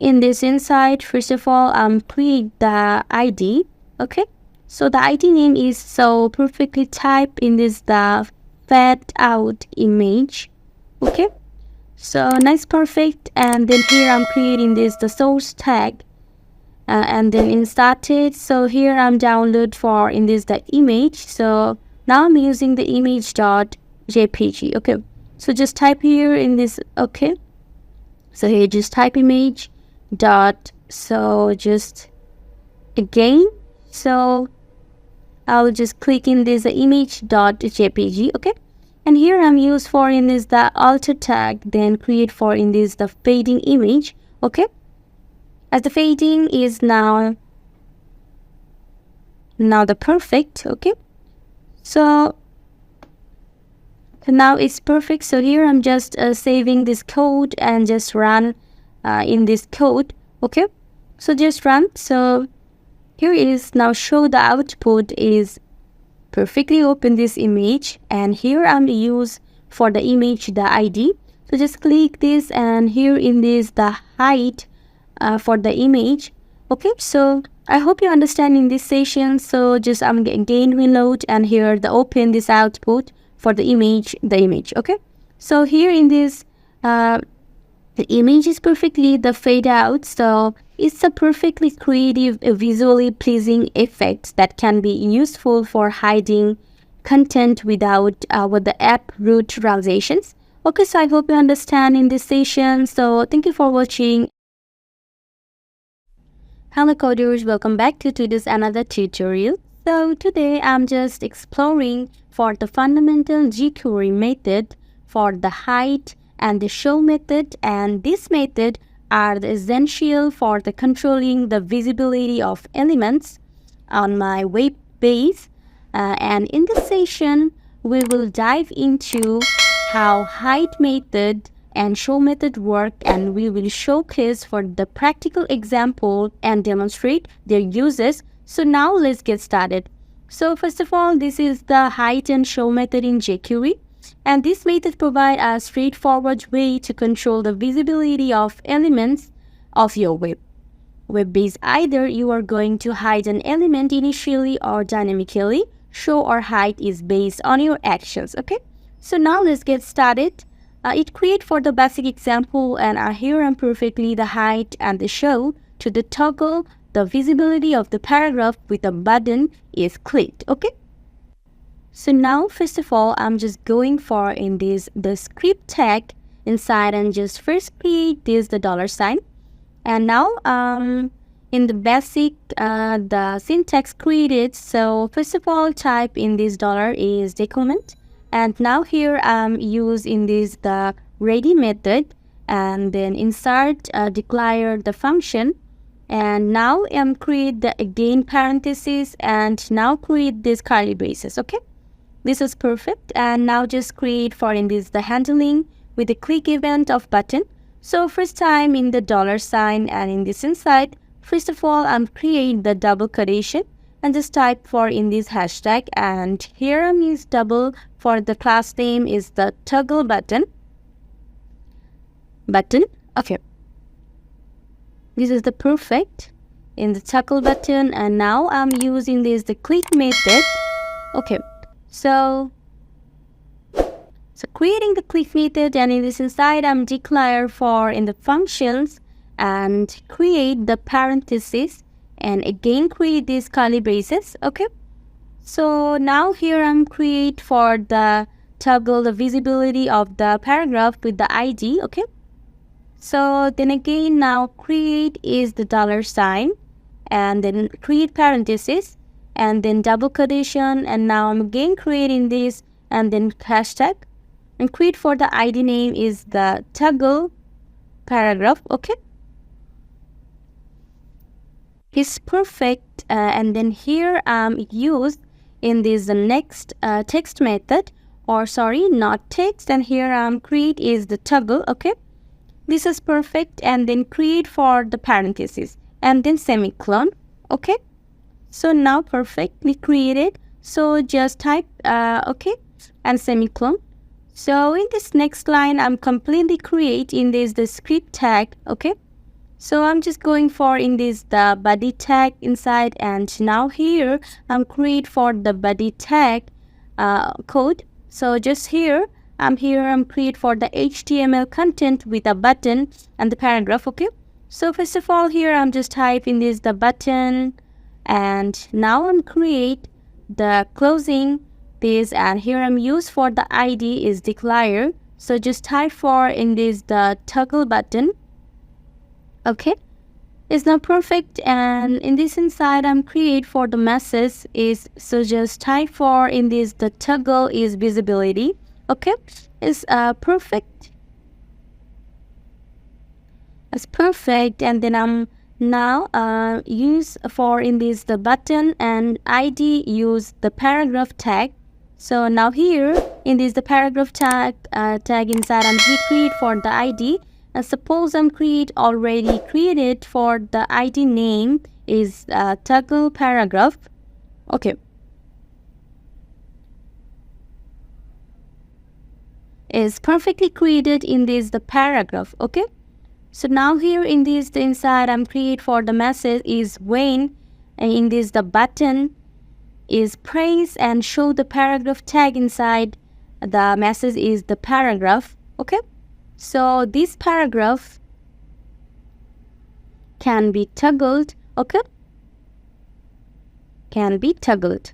in this inside, first of all, create the ID. Okay, so the ID name is so perfectly type in this the fed out image. Okay, so nice, perfect. And then here I'm creating this the source tag, and then in started, so here I'm download for in this the image. So now I'm using the image.jpg. Okay, so just type here in this. Okay, so here just type image dot, so just again, so I'll just click in this image.jpg. Okay, and here I'm used for in this the alter tag, then create for in this the fading image. Okay, as the fading is now the perfect. Okay, so now it's perfect. So here I'm just saving this code and just run in this code. Okay, so just run. So here is now show the output is perfectly open this image, and here I'm use for the image the ID. So just click this, and here in this the height for the image. Okay, so I hope you understand in this session. So just I'm again reload, and here the open this output for the image. Okay, so here in this the image is perfectly the fade out. So it's a perfectly creative, visually pleasing effect that can be useful for hiding content without with the app root transitions. Okay, so I hope you understand in this session. So thank you for watching. Hello coders, welcome back to today's another tutorial. So today I'm just exploring for the fundamental jQuery method for the hide and the show method, and this method are the essential for the controlling the visibility of elements on my web page. And in this session we will dive into how hide method and show method work, and we will showcase for the practical example and demonstrate their uses. So now let's get started. So first of all, this is the hide and show method in jQuery, and this method provides a straightforward way to control the visibility of elements of your web page. Either you are going to hide an element initially or dynamically. Show or hide is based on your actions. Okay, so now let's get started. It create for the basic example, and here I'm perfectly the hide and the show to the toggle the visibility of the paragraph with a button is clicked. Okay, so now first of all I'm just going for in this the script tag inside, and just first create this the $sign, and now in the basic the syntax created. So first of all type in this dollar is decrement, and now here I'm using this the ready method, and then insert declare the function, and now I'm create the again parentheses, and now create this curly braces. Okay, this is perfect. And now just create for in this the handling with the click event of button. So first time in the $sign, and in this inside first of all I'm create the double quotation, and just type for in this hashtag, and here I'm use double for the class name is the toggle button. Okay, this is the perfect in the toggle button, and now I'm using this the click method. Okay, so creating the click method, and in this inside I'm declare for in the functions and create the parentheses, and again create these curly braces. Okay, so now here I'm create for the toggle the visibility of the paragraph with the ID. Okay, so then again now create is the $sign, and then create parentheses, and then double quotation, and now I'm again creating this, and then hashtag, and create for the ID name is the toggle paragraph. Okay, is perfect. And then here I'm used in this the next text method, or sorry not text, and here I'm create is the toggle. Okay, this is perfect. And then create for the parentheses, and then semicolon. Okay, so now perfectly created. So just type okay, and semicolon. So in this next line I'm completely create in this the script tag. Okay, So I'm just going for in this the body tag inside, and now here I'm create for the body tag code. So just here I'm create for the HTML content with a button and the paragraph. Okay, so first of all here I'm just type in this the button, and now I'm create the closing this, and here I'm use for the ID is declare. So just type for in this the toggle button. Okay, it's not perfect, and in this inside I'm create for the message is, so just type for in this the toggle is visibility. Okay, it's perfect. It's perfect, and then I'm now use for in this the button and ID use the paragraph tag. So now here in this the paragraph tag inside I'm create for the ID. And suppose I'm already created for the ID name is toggle paragraph. Okay, is perfectly created in this the paragraph. Okay, so now here in this the inside I'm create for the message is when, and in this the button is praise and show the paragraph tag inside the message is the paragraph. Okay, so this paragraph can be toggled. Okay, can be toggled.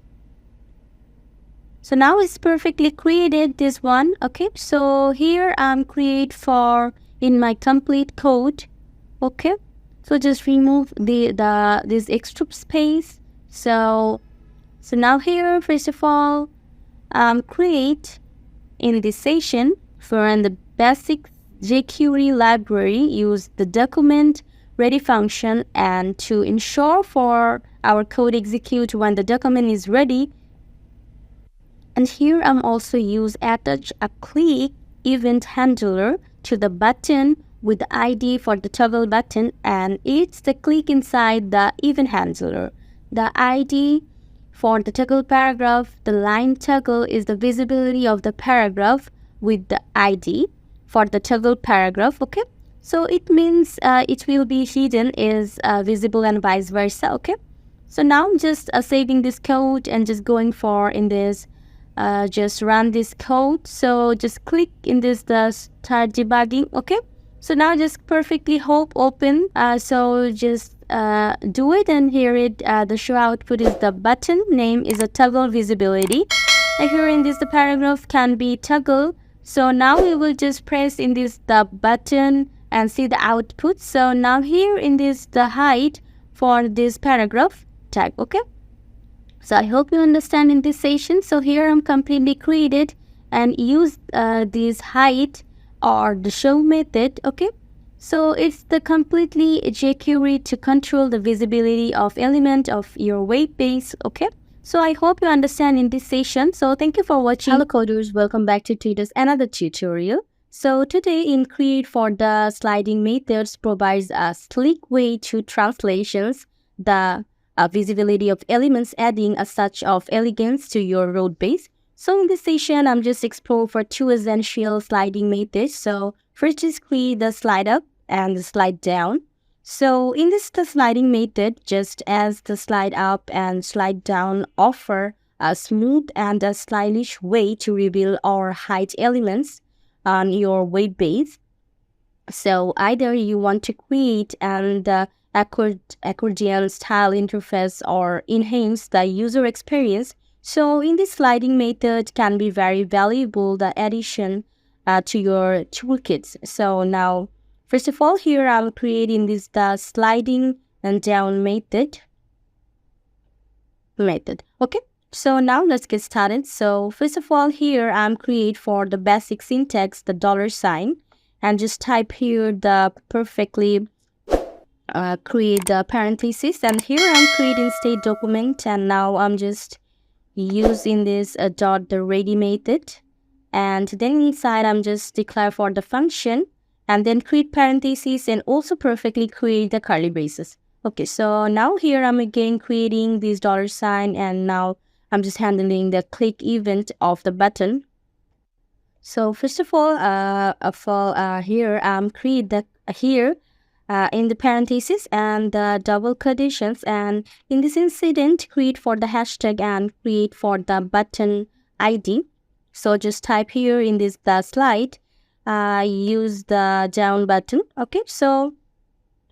So now it's perfectly created this one. Okay, so here I'm create for in my complete code. Okay, so just remove this extra space. So now here first of all create in this session for the basic jQuery library use the document ready function, and to ensure for our code execute when the document is ready. And here I'm also use attach a click event handler to the button with the ID for the toggle button, and it's the click inside the event handler. The ID for the toggle paragraph, the line toggle is the visibility of the paragraph with the ID for the toggle paragraph. Okay, so it means it will be hidden is visible and vice versa. Okay, so now I'm just saving this code and just going for in this just run this code. So just click in this the start debugging. Okay, so now just perfectly hope open. So just do it, and here it the show output is the button name is a toggle visibility, and here in this the paragraph can be toggle. So now we will just press in this the button and see the output. So now here in this the height for this paragraph tag. Okay, so I hope you understand in this session. So here I'm completely created and use this height or the show method. Okay, so it's the completely jQuery to control the visibility of element of your web page. Okay, so I hope you understand in this session. So thank you for watching. Hello coders, welcome back to today's another tutorial. So today in create for the sliding methods provides a sleek way to translations the visibility of elements, adding a touch of elegance to your road base. So in this session, I'm just explore for two essential sliding methods. So first is create the slide up and the slide down. So in this the sliding method, just as the slide up and slide down offer a smooth and a stylish way to reveal or hide elements on your web base. So either you want to create and accordion style interface or enhance the user experience. So in this sliding method can be very valuable the addition to your toolkits. So now first of all here I'm creating this the sliding and down method. Okay, so now let's get started. So first of all here I'm create for the basic syntax the $, and just type here the perfectly create the parentheses, and here I'm creating state document, and now I'm just using this dot the ready method, and then inside I'm just declare for the function and then create parentheses and also perfectly create the curly braces. Okay, so now here I'm again creating this $, and now I'm just handling the click event of the button. So first of all, here I'm create the here in the parentheses and the double quotations, and in this incident create for the hashtag and create for the button ID. So just type here in this the slide, use the down button. Okay, so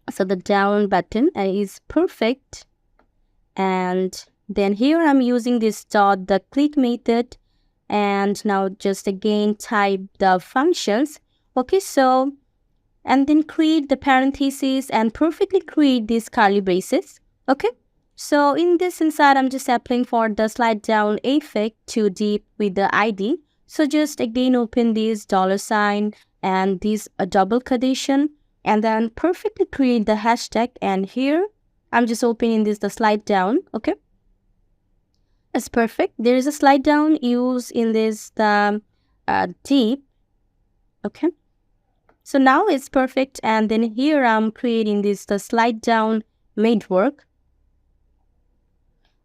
the down button is perfect, and then here I'm using this dot the click method, and now just again type the functions. Okay, so and then create the parentheses and perfectly create these curly braces. Okay, so in this inside I'm just applying for the slide down effect to div with the ID. So just again open this $sign and this double quotation, and then perfectly create the hashtag, and here I'm just opening this the slide down. Okay, it's perfect. There is a slide down used in this the div. Okay, so now it's perfect, and then here I'm creating this the slide down made work.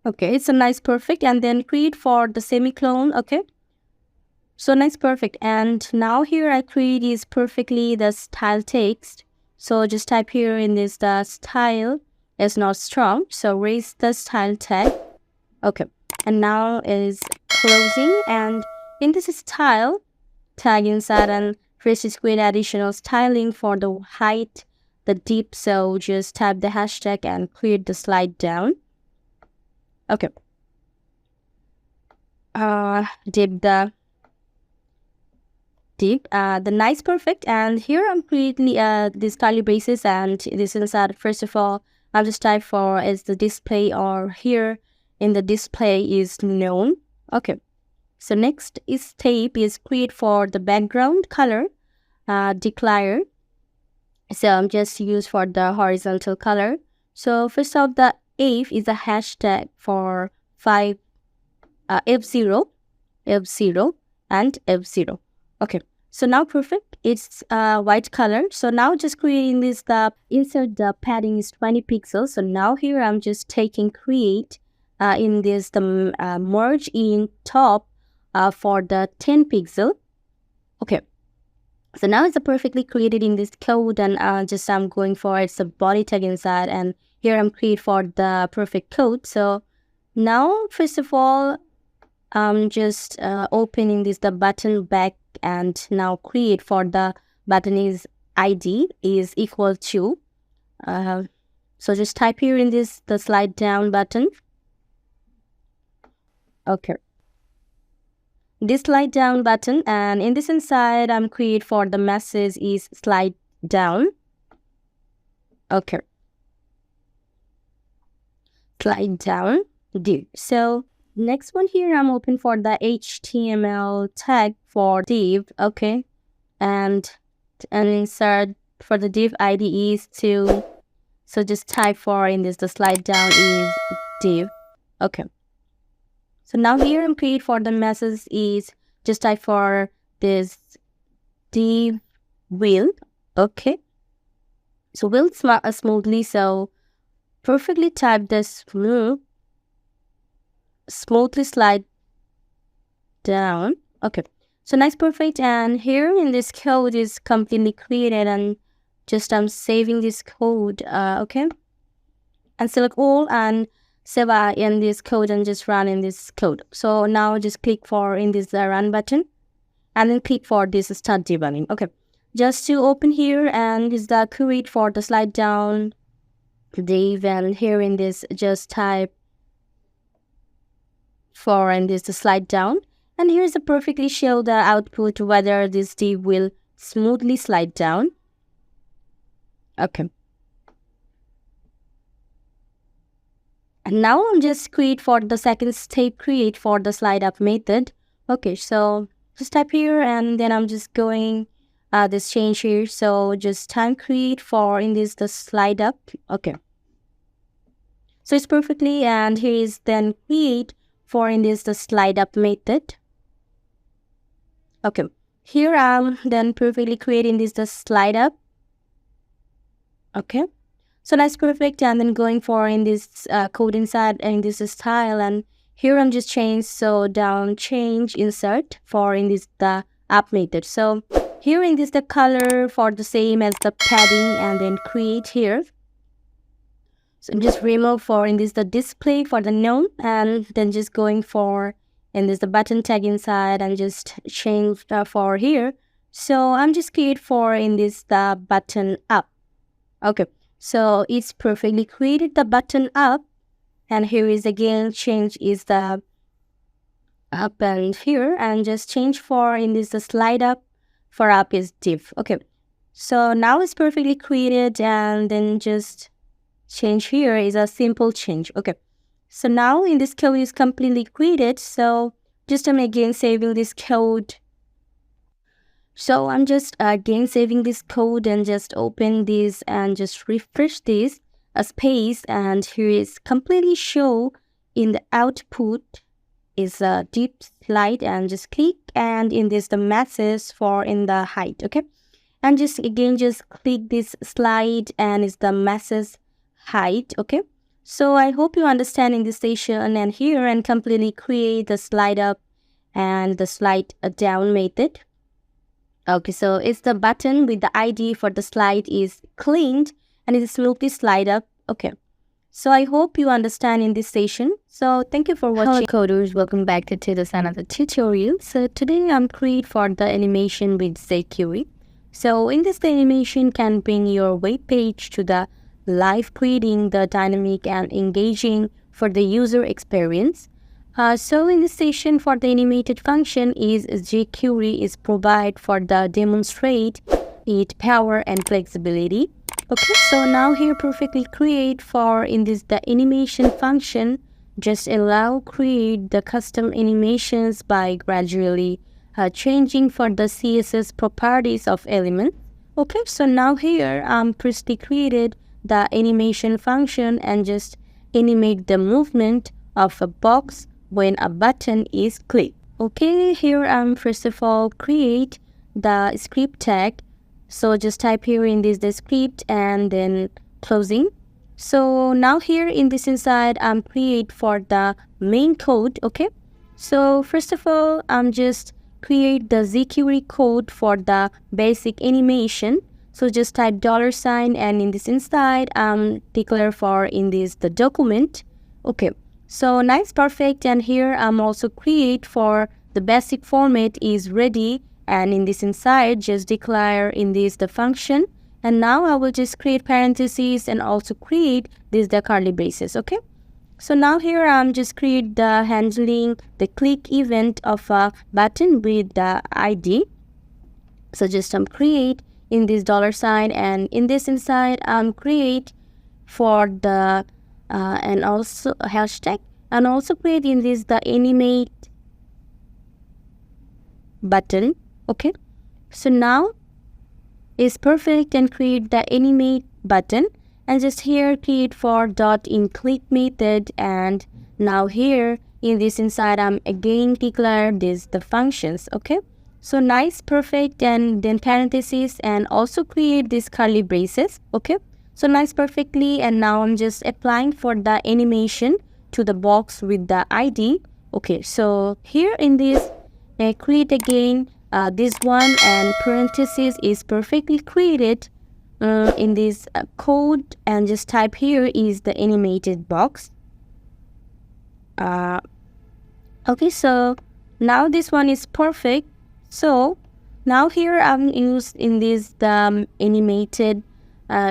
Okay, it's a nice perfect, and then create for the semicolon. Okay, so nice perfect, and now here I create is perfectly the style text. So just type here in this the style is not strong, so raise the style tag. Okay, and now is closing, and in this style tag inside and first is create additional styling for the height, the deep. So just type the hashtag and create the slide down. Okay, the nice perfect, and here I'm creating this curly braces, and this inside first of all I'll just type for is the display, or here in the display is known. Okay, so next is step is create for the background color declare. So I'm just use for the horizontal color. So first of the F is a hashtag for 5 F0 and F0. Okay, so now perfect, it's white color. So now just creating this the insert the padding is 20 pixels. So now here I'm just taking create in this the merge in top for the 10 pixel. Okay, so now it's perfectly created in this code, and just I'm going for it's a body tag inside, and here I'm create for the perfect code. So now first of all I'm just opening this the button back, and now create for the button is ID is equal to so just type here in this the slide down button. Okay, this slide down button, and in this inside I'm create for the message is slide down. Okay, slide down div. So next one here I'm open for the HTML tag for div. Okay, and insert for the div ID is to, so just type for in this the slide down is div. Okay, so now here I'm create for the message is just type for this div will. Okay, so will smoothly, so perfectly type this smoothly slide down. Okay, so nice perfect, and here in this code is completely created, and just I'm saving this code. Okay, and select all and save in this code and just run in this code. So now just click for in this run button, and then click for this start debugging. Okay, just to open here and is the create for the slide down div, and here in this just type for and this the slide down, and here's the perfectly show the output whether this div will smoothly slide down. Okay, and now I'm just create for the second step create for the slide up method. Okay, so just type here, and then I'm just going this change here, so just time create for in this the slide up. Okay, so it's perfectly, and here is then create for in this the slide up method. Okay, here I'm then perfectly creating this the slide up. Okay, so that's perfect, and then going for in this code inside and this style, and here I'm just change so down change insert for in this the app method. So here in this the color for the same as the padding, and then create here. So just remove for in this the display for the none, and then just going for in this the button tag inside and just change for here. So I'm just create for in this the button up. Okay, so it's perfectly created the button up, and here is again change is the up, and here and just change for in this the slide up for up is div. Okay, so now it's perfectly created, and then just change here is a simple change. Okay, so now in this code is completely created. So just I'm again saving this code. So I'm just again saving this code and just open this and just refresh this a space, and here is completely show in the output is a deep slide, and just click, and in this the masses for in the height. Okay, and just again just click this slide and it's the masses height. Okay, so I hope you understand in this station, and here and completely create the slide up and the slide down method. Okay, so it's the button with the ID for the slide is cleaned, and it will be slide up. Okay, so I hope you understand in this session. So thank you for watching. Hello coders, welcome back to this another tutorial. So today I'm create for the animation with jQuery. So in this the animation can bring your web page to the live, creating the dynamic and engaging for the user experience. So in this session for the animated function is jQuery is provide for the demonstrate its power and flexibility. Okay, so now here perfectly create for in this the animation function just allow create the custom animations by gradually changing for the CSS properties of elements. Okay, so now here I'm firstly created the animation function and just animate the movement of a box when a button is clicked. Okay, here I'm first of all create the script tag. So just type here in this the script and then closing. So now here in this inside I'm create for the main code. Okay, so first of all I'm just create the jQuery code for the basic animation. So just type $, and in this inside declare for in this the document. Okay, so nice, perfect, and here I'm also create for the basic format is ready, and in this inside just declare in this the function, and now I will just create parentheses and also create this the curly braces. Okay, so now here I'm just create the handling the click event of a button with the ID. So just create in this $, and in this inside create for the and also a hashtag, and also create in this the animate button. Okay, so now is perfect, and create the animate button, and just here create for dot in click method, and now here in this inside I'm again declare this the functions. Okay, so nice, perfect, and then parentheses and also create this curly braces. Okay, so nice, perfectly, and now I'm just applying for the animation to the box with the ID. Okay, so here in this create again this one, and parentheses is perfectly created in this code, and just type here is the animated box. Okay, so now this one is perfect. So now here I'm used in this the animated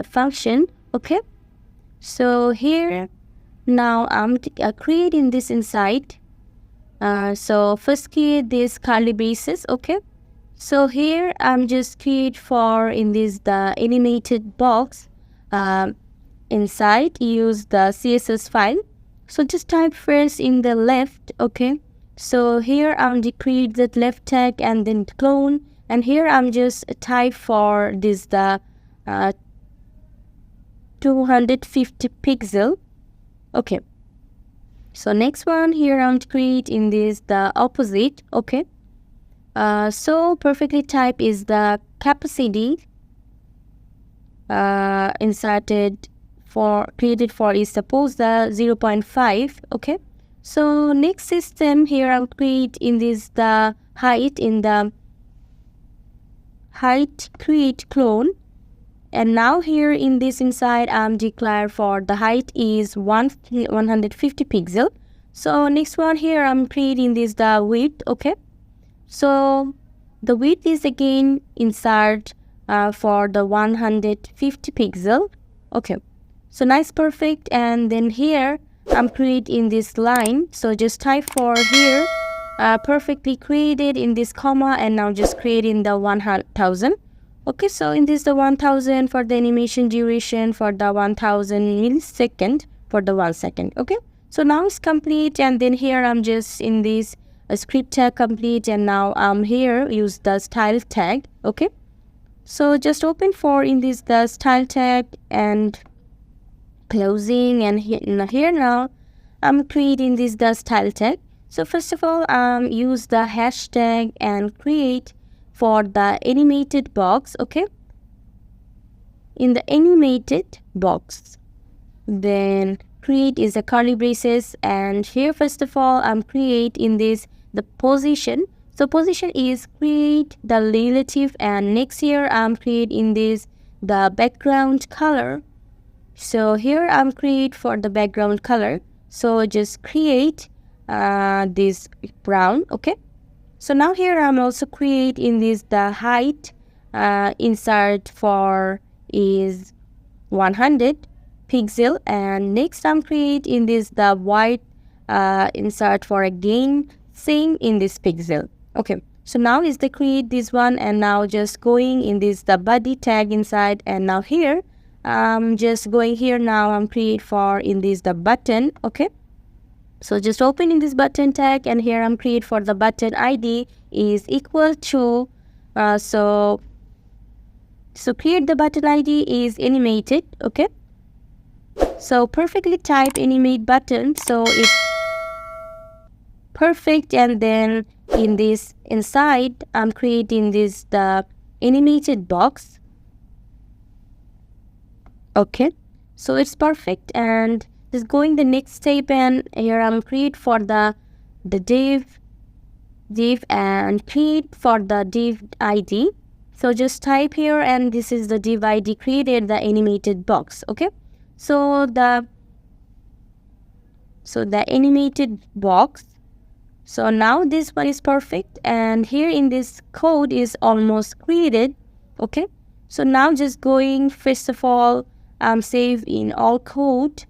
function. Okay, so here now I'm creating this inside. So first create this curly braces. Okay, so here I'm just create for in this the animated box inside use the CSS file. So just type first in the left. Okay, so here I'm create that left tag and then clone, and here I'm just type for this the 250 pixel. Okay, so next one here I'm create in this the opposite. Okay, so perfectly type is the capacity inserted for created for is suppose the 0.5. Okay, so next system here I'll create in this the height in the height create clone, and now here in this inside I'm declare for the height is 150 pixel. So next one here I'm creating this the width. Okay, so the width is again insert for the 150 pixel. Okay, so nice, perfect. And then here I'm creating this line, so just type for here perfectly created in this comma, and now just creating the 1000. Okay, so in this the 1000 for the animation duration, for the 1000 millisecond for the 1 second. Okay, so now it's complete, and then here I'm just in this script tag complete, and now I'm here use the style tag. Okay, so just open for in this the style tag and closing, and here now I'm creating this the style tag. So first of all use the hashtag and create for the animated box. Okay, in the animated box then create is a curly braces, and here first of all I'm create in this the position. So position is create the relative, and next here I'm create in this the background color. So here I'm create for the background color, so just create this brown. Okay, so now here I'm also create in this the height insert for is 100 pixel, and next I'm create in this the white insert for again same in this pixel. Okay, so now is the create this one, and now just going in this the body tag inside, and now here just going here now I'm create for in this the button. Okay, so just open in this button tag, and here I'm create for the button ID is equal to so create the button ID is animated. Okay, so perfectly type animate button, so it's perfect, and then in this inside I'm creating this the animated box. Okay, so it's perfect, and just going the next step, and here I'm create for the div and create for the div ID. So just type here, and this is the div ID created the animated box. Okay, so the animated box. So now this one is perfect, and here in this code is almost created. Okay, so now just going first of all save in all code,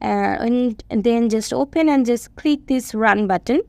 and then just open and just click this run button.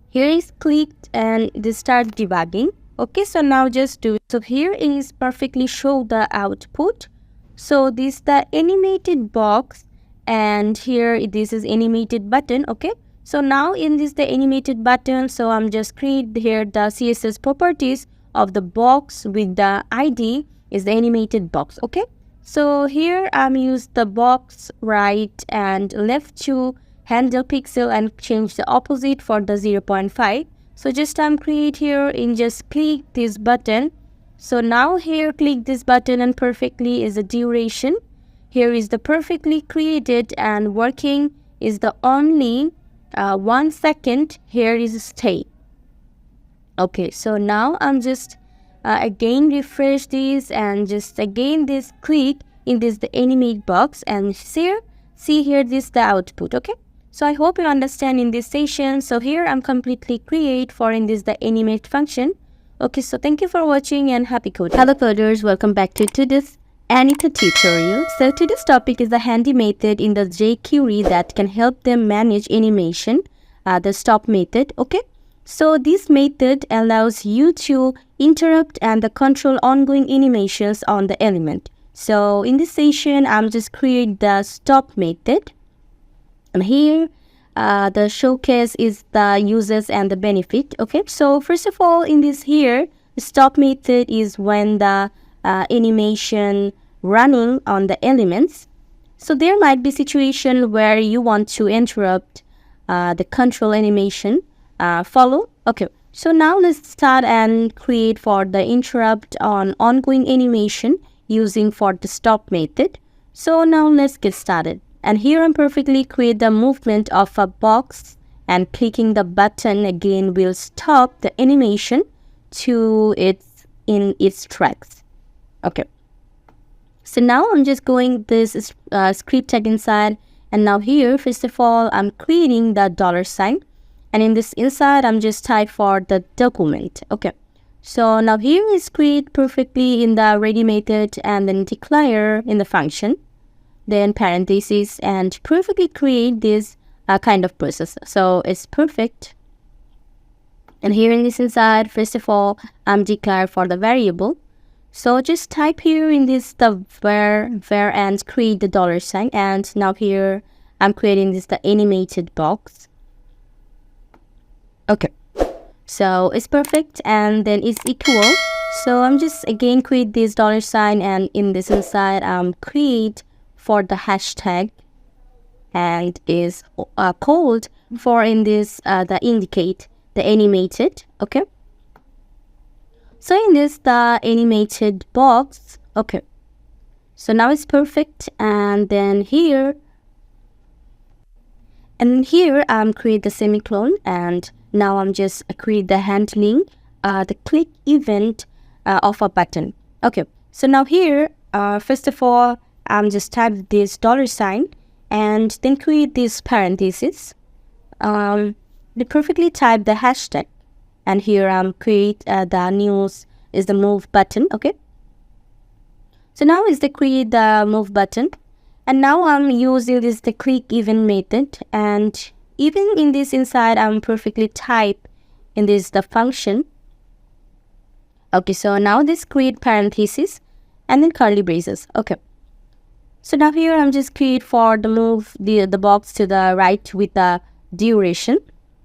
Here is clicked and this start debugging. Okay, so now just do it. So here is perfectly show the output. So this the animated box, and here this is animated button. Okay, so now in this the animated button, so I'm just create here the CSS properties of the box with the ID is the animated box. Okay, so here I'm use the box right and left to handle pixel and change the opposite for the 0.5. So just I'm create here and just click this button. So now here click this button, and perfectly is the duration. Here is the perfectly created and working is the only 1 second. Here is stay. Okay, so now I'm just again refresh this, and just again this click in this the animate box, and see here this the output. Okay, so I hope you understand in this session. So here I'm completely create for in this the animate function. Okay, so thank you for watching and happy coding. Hello coders, welcome back to today's Animate tutorial. So today's topic is the handy method in the jQuery that can help them manage animation, the stop method. Okay, so this method allows you to interrupt and control ongoing animations on the element. So in this session I'm just create the stop method, and here the showcase is the uses and the benefit. Okay, so first of all in this here stop method is when the animation running on the elements. So there might be situation where you want to interrupt the control animation follow. Okay, so now let's start and create for the interrupt on ongoing animation using for the stop method. So now let's get started, and here I'm perfectly create the movement of a box, and clicking the button again will stop the animation to its in its tracks. Okay, so now I'm just going this script tag inside, and now here first of all I'm creating the $sign, and in this inside I'm just type for the document. Okay, so now here is create perfectly in the ready method, and then declare in the function, then parentheses, and perfectly create this kind of process. So it's perfect. And here in this inside, first of all, I'm declare for the variable. So just type here in this the var and create the $sign. And now here I'm creating this the animated box. Okay, so it's perfect, and then it's equal. So I'm just again create this $sign, and in this inside create for the hashtag, and is called for in this the indicate the animated. Okay, so in this the animated box. Okay, so now it's perfect, and then here create the semicolon, and now I'm just create the handling the click event of a button. Okay, so now here first of all I'm just type this $sign, and then create this parentheses. They perfectly type the hashtag, and here I'm create the news is the move button. Okay, so now is the create the move button, and now I'm using this the click event method, and even in this inside I'm perfectly type in this the function. Okay, so now this create parentheses and then curly braces. Okay, so now here I'm just create for the move the box to the right with the duration.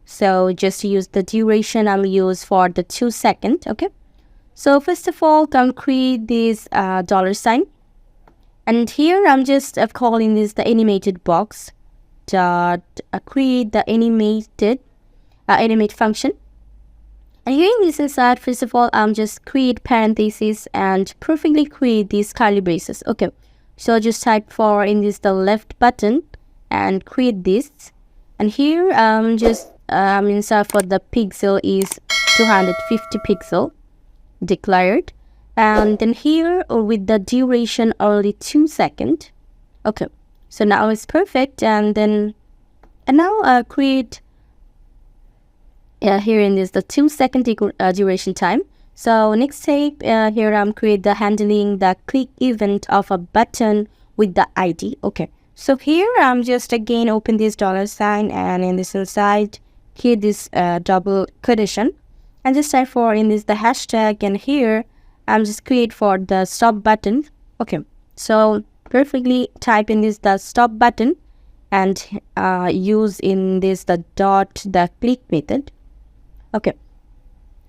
So just use the duration I'm use for the 2 seconds. Okay, so first of all come create this $sign, and here I'm just calling this the animated box dot create the animate function. And here in this inside, first of all I'm just create parentheses and perfectly create these curly braces. Okay, so just type for in this the left button and create this, and here just inside for the pixel is 250 pixel declared, and then here with the duration only 2 seconds. Okay, so now it's perfect, and now create here in this the 2 second duration time. So next step here I'm create the handling the click event of a button with the ID. Okay, so here I'm just again open this $sign, and in this inside here this double quotation, and just type for in this the hashtag, and here I'm just create for the stop button. Okay, so perfectly type in this the stop button, and use in this the the click method. Okay,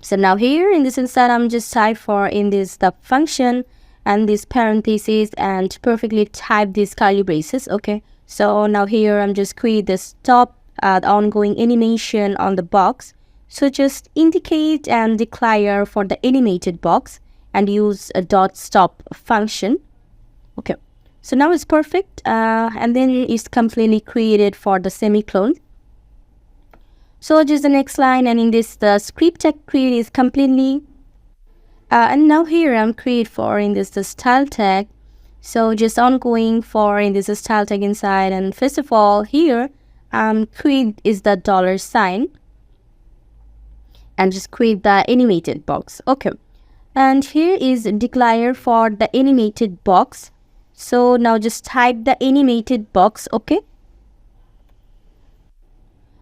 so now here in this inside I'm just type for in this the function and this parentheses, and perfectly type these curly braces. Okay, so now here I'm just create the stop the ongoing animation on the box. So just indicate and declare for the animated box and use a .stop function. Okay, so now it's perfect, and then it's completely created for the semicolon. So just the next line, and in this the script tag create is completely and now here I'm create for in this the style tag. So just ongoing for in this style tag inside, and first of all here create is the $sign, and just create the animated box. Okay, and here is declare for the animated box. So now just type the animated box.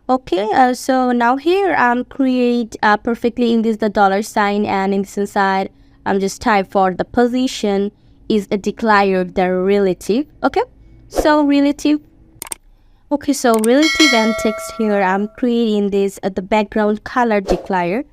Okay, so now here create perfectly in this the $sign, and in this inside I'm just type for the position is declared the relative. Okay, so relative. Okay, so relative and text here I'm creating this the background color declare.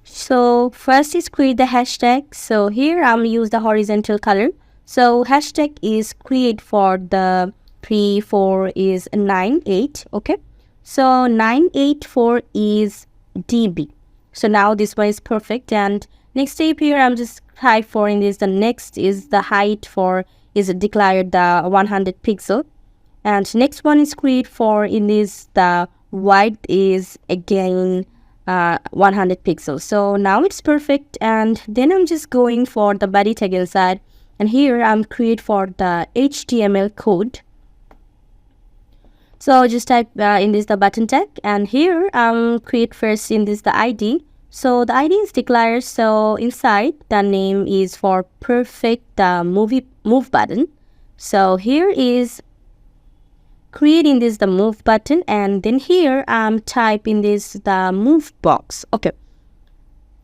So first is create the hashtag. So here I'm use the horizontal color. So hashtag is create for the 3 4 is 9 8. Okay, so 984 is dB. So now this one is perfect, and next step here I'm just type for in this the next is the height for is declared the 100 pixel, and next one is create for in this the width is again 100 pixels. So now it's perfect, and then I'm just going for the body tag inside, and here I'm create for the HTML code. So just type in this the button tag, and here create first in this the ID. So the ID is declared, so inside the name is for perfect move button. So here is creating this the move button, and then here type in this the move box. Okay,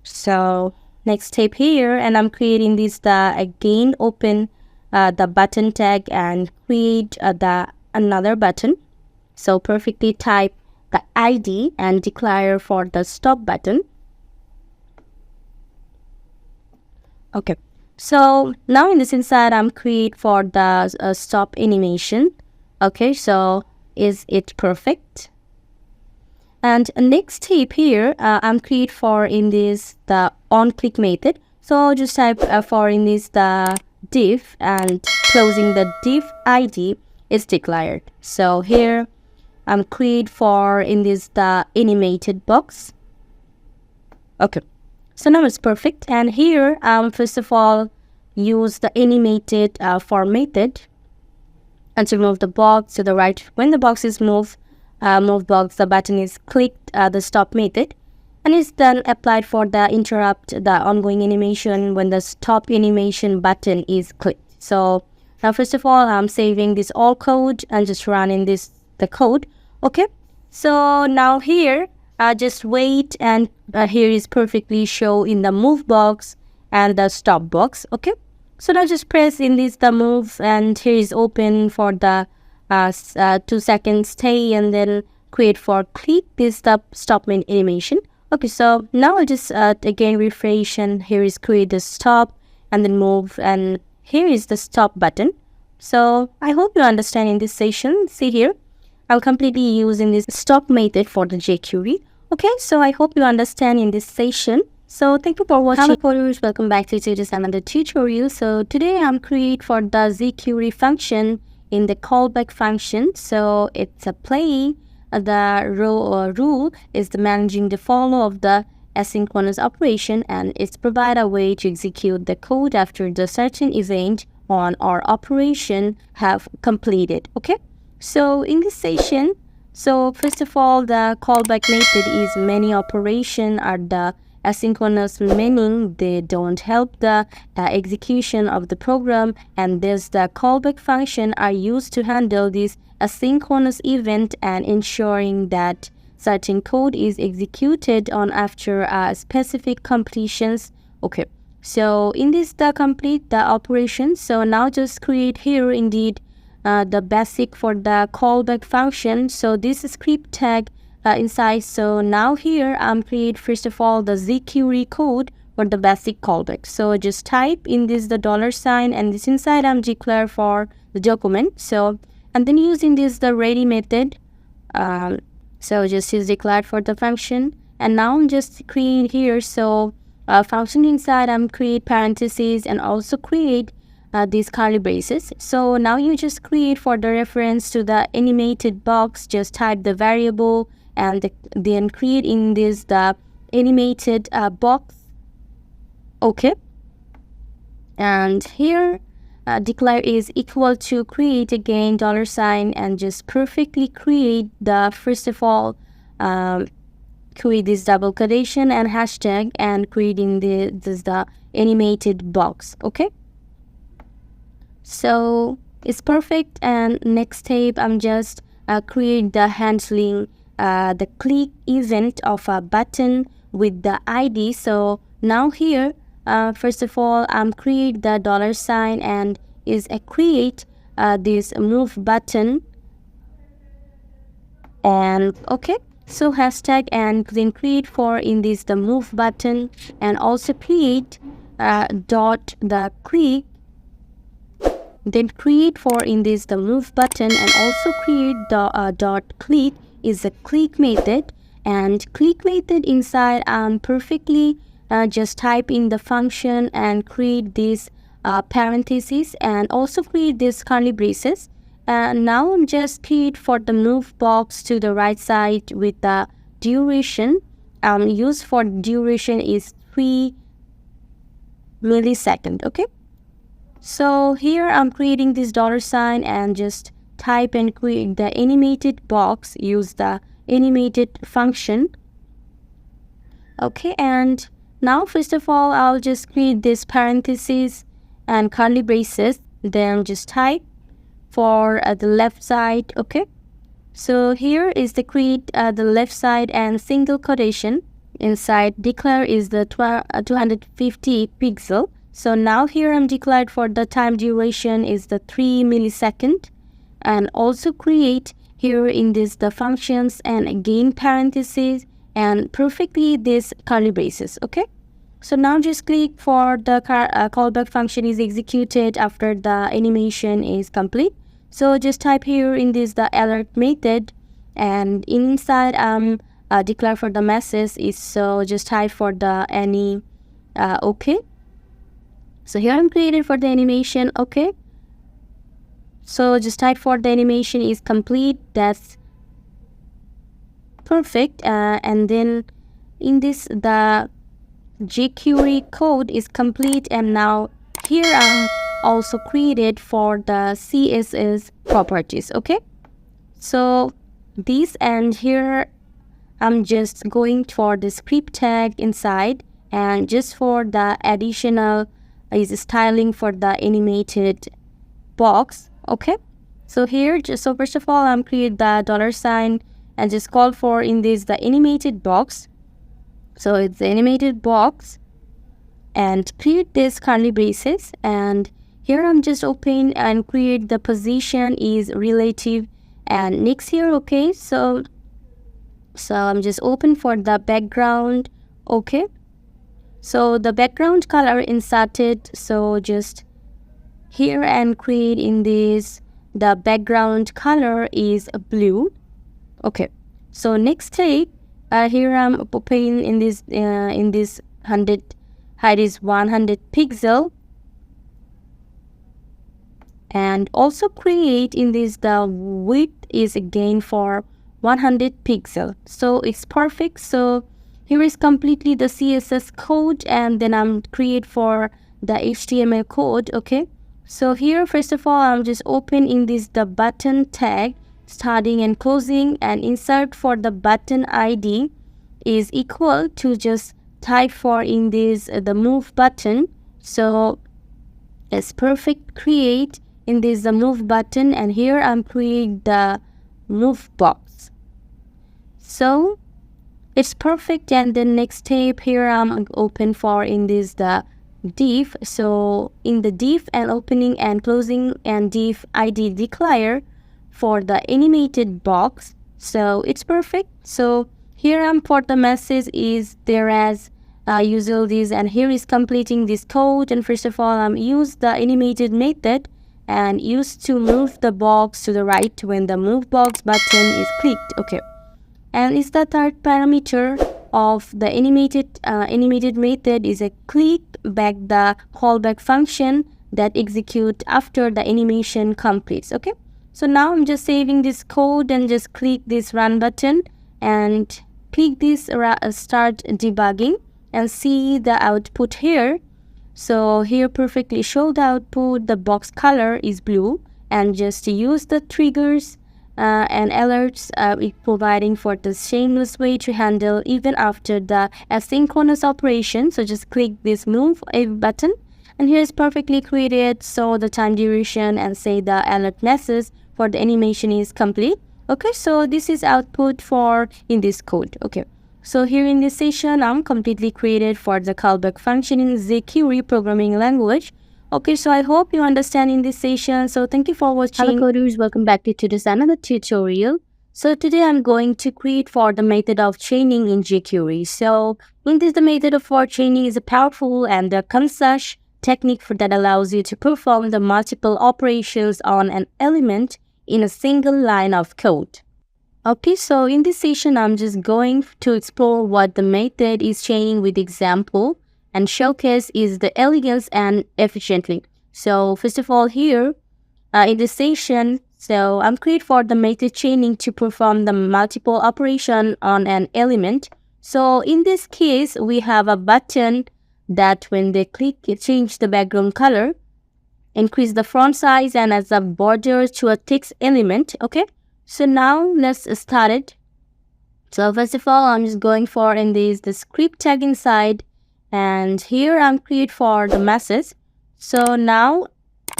so next step here, and I'm creating this the again open the button tag and create the another button. So perfectly type the ID and declare for the stop button. Okay, so now in this inside I'm create for the stop animation. Okay, so is it perfect? And next step here, I'm create for in this the on click method. So just type for in this the div, and closing the div ID is declared. So here I'm create for in this the animated box. Okay, so now it's perfect, and here first of all use the animated for method, and to move the box to the right. When the box is moved, move box, the button is clicked the stop method, and it's then applied for the interrupt the ongoing animation when the stop animation button is clicked. So now first of all I'm saving this all code and just running this the code. Okay, so now here just wait, and here is perfectly show in the move box and the stop box. Okay, so now just press in this the move, and here is open for the 2 seconds stay, and then create for click this the stop animation. Okay, so now I'll just again refresh, and here is create the stop and then move, and here is the stop button. So I hope you understand in this session. See here, I'll completely using this stop method for the jQuery. Okay, so I hope you understand in this session. So thank you for watching. Hello followers, welcome back to today's another tutorial. So today I'm create for the jQuery function in the callback function. So it's a play. The rule is the managing the follow of the asynchronous operation, and it's provide a way to execute the code after the certain event on or operation have completed. Okay, so in this session, so first of all the callback method is many operation are the asynchronous, meaning they don't help the execution of the program, and thus the callback function are used to handle this asynchronous event and ensuring that certain code is executed on after specific completions. Okay, so in this the complete the operation. So now just create here indeed the basic for the callback function. So this script tag inside. So now here I'm create first of all the jQuery code for the basic callback. So just type in this the $, and this inside I'm declare for the document. So and then using this the ready method, so just is declared for the function, and now I'm just create here. So function inside I'm create parentheses and also create these curly braces. So now you just create for the reference to the animated box, just type the variable and then create in this the animated box. Okay, and here declare is equal to create again $, and just perfectly create the first of all create this double quotation and hashtag and creating the animated box. Okay, so it's perfect, and next step I'm just create the handling the click event of a button with the ID. So now here first of all I'm create the $, and is create this move button, and okay, so hashtag and then create for in this the move button, and also create dot the click, then create for in this the move button, and also create the dot click is a click method, and click method inside perfectly just type in the function and create this parentheses and also create this curly braces. Now I'm just create for the move box to the right side with the duration use for duration is 3 millisecond. Okay, so here I'm creating this $sign and just type and create the animated box, use the animated function. Okay, and now first of all I'll just create this parentheses and curly braces, then just type for the left side. Okay, so here is the create the left side and single quotation. Inside declare is the 250 pixel. So now here I'm declared for the time duration is the 3 millisecond, and also create here in this the functions and again parentheses and perfectly this curly braces. Okay, so now just click for the callback function is executed after the animation is complete. So just type here in this the alert method, and inside declare for the message is, so just type for the any okay. So here I'm created for the animation. Okay, so just type for the animation is complete, that's perfect. And then in this the jQuery code is complete, and now here I'm also created for the CSS properties. Okay, so this, and here I'm just going for the script tag inside, and just for the additional is styling for the animated box. Okay, so here just, so first of all I'm create the $sign and just call for in this the animated box. So it's the animated box, and create this curly braces, and here I'm just open and create the position is relative, and next here. Okay, so I'm just open for the background. Okay, so the background color inserted, so just here and create in this the background color is blue. Okay, so next step, here I'm open in this 100 height is 100 pixel, and also create in this the width is again for 100 pixel. So it's perfect. So here is completely the CSS code, and then I'm create for the HTML code. Okay, so here first of all I'm just open in this the button tag starting and closing, and insert for the button ID is equal to just type for in this the move button. So it's perfect, create in this the move button, and here I'm create the move box. So it's perfect. And the next step, here I'm open for in this the div. So in the div and opening and closing and div ID declare for the animated box. So it's perfect. So here I'm for the message is there as usual this, and here is completing this code. And first of all I'm use the animated method and used to move the box to the right when the move box button is clicked. Okay, and is the third parameter of the animated method is a click back the callback function that execute after the animation completes. Okay, so now I'm just saving this code and just click this run button and click this start debugging and see the output here. So here perfectly show the output, the box color is blue, and just use the triggers and alerts providing for the seamless way to handle even after the asynchronous operation. So just click this move button, and here is perfectly created. So the time duration and say the alert message for the animation is complete. Okay, so this is output for in this code. Okay, so here in this session I'm completely created for the callback function in jQuery programming language. Okay, so I hope you understand in this session. So thank you for watching. Hello coders, welcome back to today's another tutorial. So today I'm going to create for the method of chaining in jQuery. So in this the method of for chaining is a powerful and a concise technique that allows you to perform the multiple operations on an element in a single line of code. Okay, so in this session I'm just going to explore what the method is chaining with example and showcase is the elegance and efficiently. So first of all here in this session, so I'm create for the method chaining to perform the multiple operation on an element. So in this case, we have a button that when they click, it change the background color, increase the font size, and as a border to a text element. Okay, so now let's start it. So first of all, I'm just going for in this the script tag inside, and here I'm create for the message. So now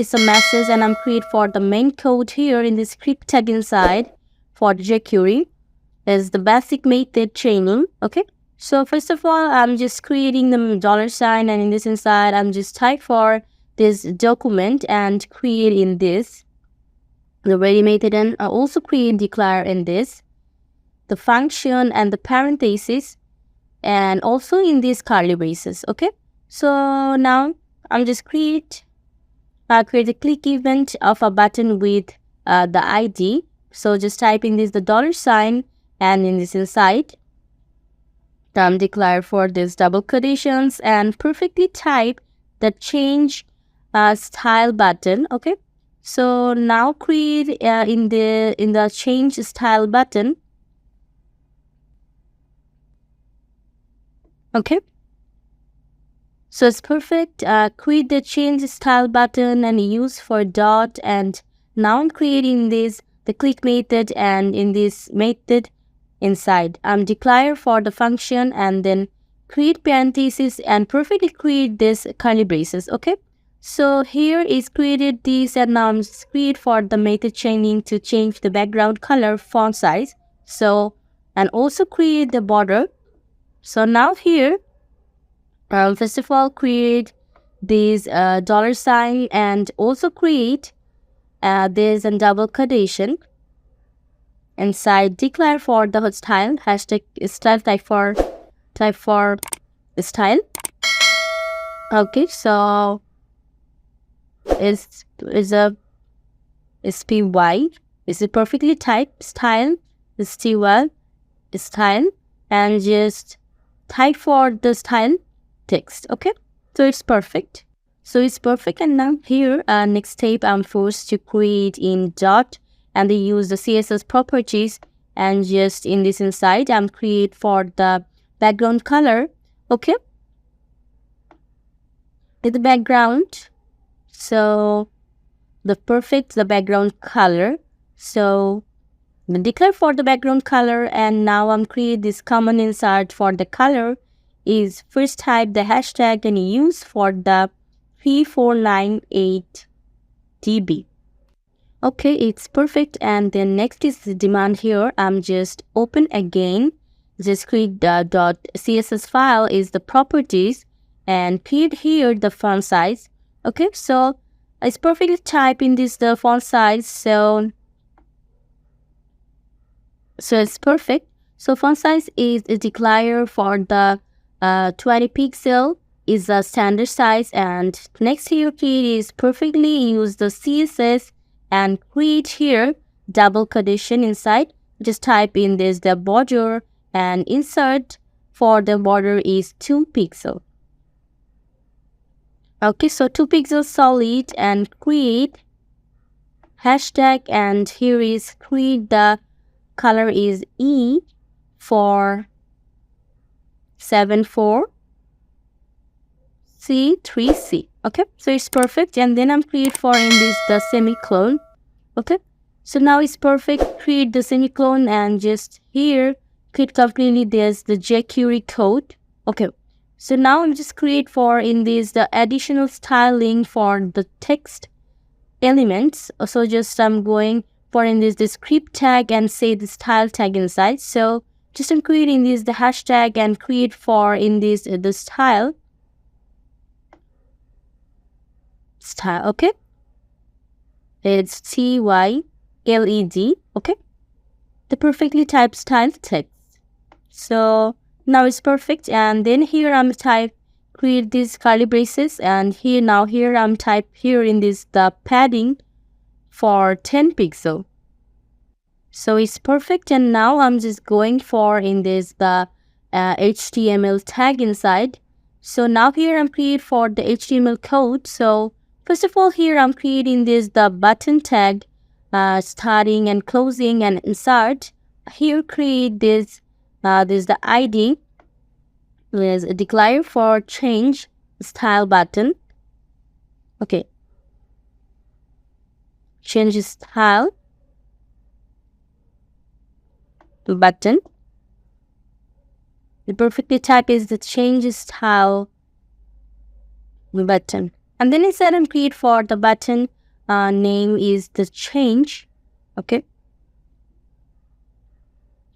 it's a message, and I'm create for the main code here in the script tag inside for the jQuery is the basic method training. Okay, so first of all, I'm just creating the $sign, and in this inside, I'm just type for this document and create in this the ready method, and I also create declare in this the function and the parenthesis, and also in these curly braces. Okay, so now I'm just create a click event of a button with the ID. So just type in this the $sign, and in this inside declare for this double quotations and perfectly type the change style button. Okay, so now create in the change style button. Okay, so it's perfect. Create the change style button and use for dot, and now I'm creating this the click method, and in this method inside I'm declare for the function and then create parentheses and perfectly create this curly braces. Okay, so here is created this, and now I'm just create for the method chaining to change the background color font size. So and also create the border. So now here first of all create this $sign and also create this and double quotation inside declare for the style hashtag style type for style. Okay, so is a SPY is a perfectly typed style style, and just type for the style text. Okay, so it's perfect. And now here next step I'm forced to create in dot, and they use the CSS properties, and just in this inside I'm create for the background color. Okay, in the background, so the background color, so declare for the background color, and now I'm create this common insert for the color is first type the hashtag and use for the 3498 dB. Okay, it's perfect. And then next is the demand here. I'm just open again, just create the .css file is the properties, and create here the font size. Okay, so it's perfectly type in this the font size, so it's perfect. So font size is declare for the 20 pixel is the standard size, and next here create is perfectly use the CSS and create here double quotation inside. Just type in this the border and insert for the border is 2 pixel. Okay, so 2 pixels solid, and create hashtag, and here is create the color is E for 74C3C. Okay, so it's perfect. And then I'm create for in this the semicolon. Okay, so now it's perfect. Create the semicolon, and just here create completely there's the jQuery code. Okay, so now I'm just create for in this the additional styling for the text elements. So just I'm going for in this the script tag and say the style tag inside. So just I'm creating this the hashtag and create for in this the style. Okay, it's TYLED. Okay, the perfectly typed style text. So now it's perfect. And then here I'm type create these curly braces, and here I'm type here in this the padding for 10 pixel. So it's perfect. And now I'm just going for in this the HTML tag inside. So now here I'm create for the HTML code. So first of all, here I'm creating this the button tag starting and closing and insert. Here create this the ID is declare for change style button. Okay, change style button. The perfectly type is the change style button, and then inside and create for the button name is the change. Okay,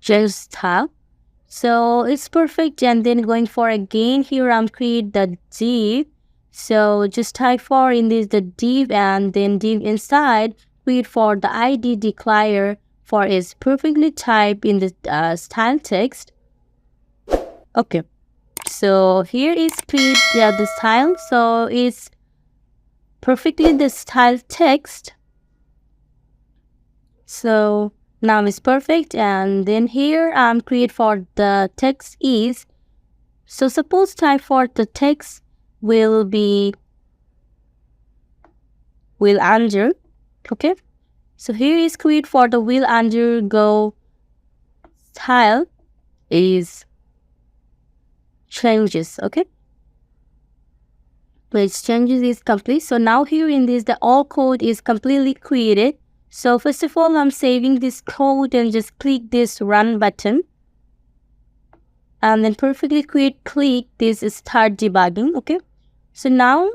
change style. So it's perfect, and then going for again here I'm create the div. So just type for in this the div, and then div inside create for the id declare for is perfectly type in the style text. Okay, so here is create the style, so it's perfectly the style text. So now it's perfect, and then here I'm create for the text is, so suppose type for the text will be will under. Okay, so here is create for the will undergo style is changes. Okay, which changes is complete. So now here in this the all code is completely created. So first of all I'm saving this code and just click this run button, and then perfectly click this start debugging. Okay, so now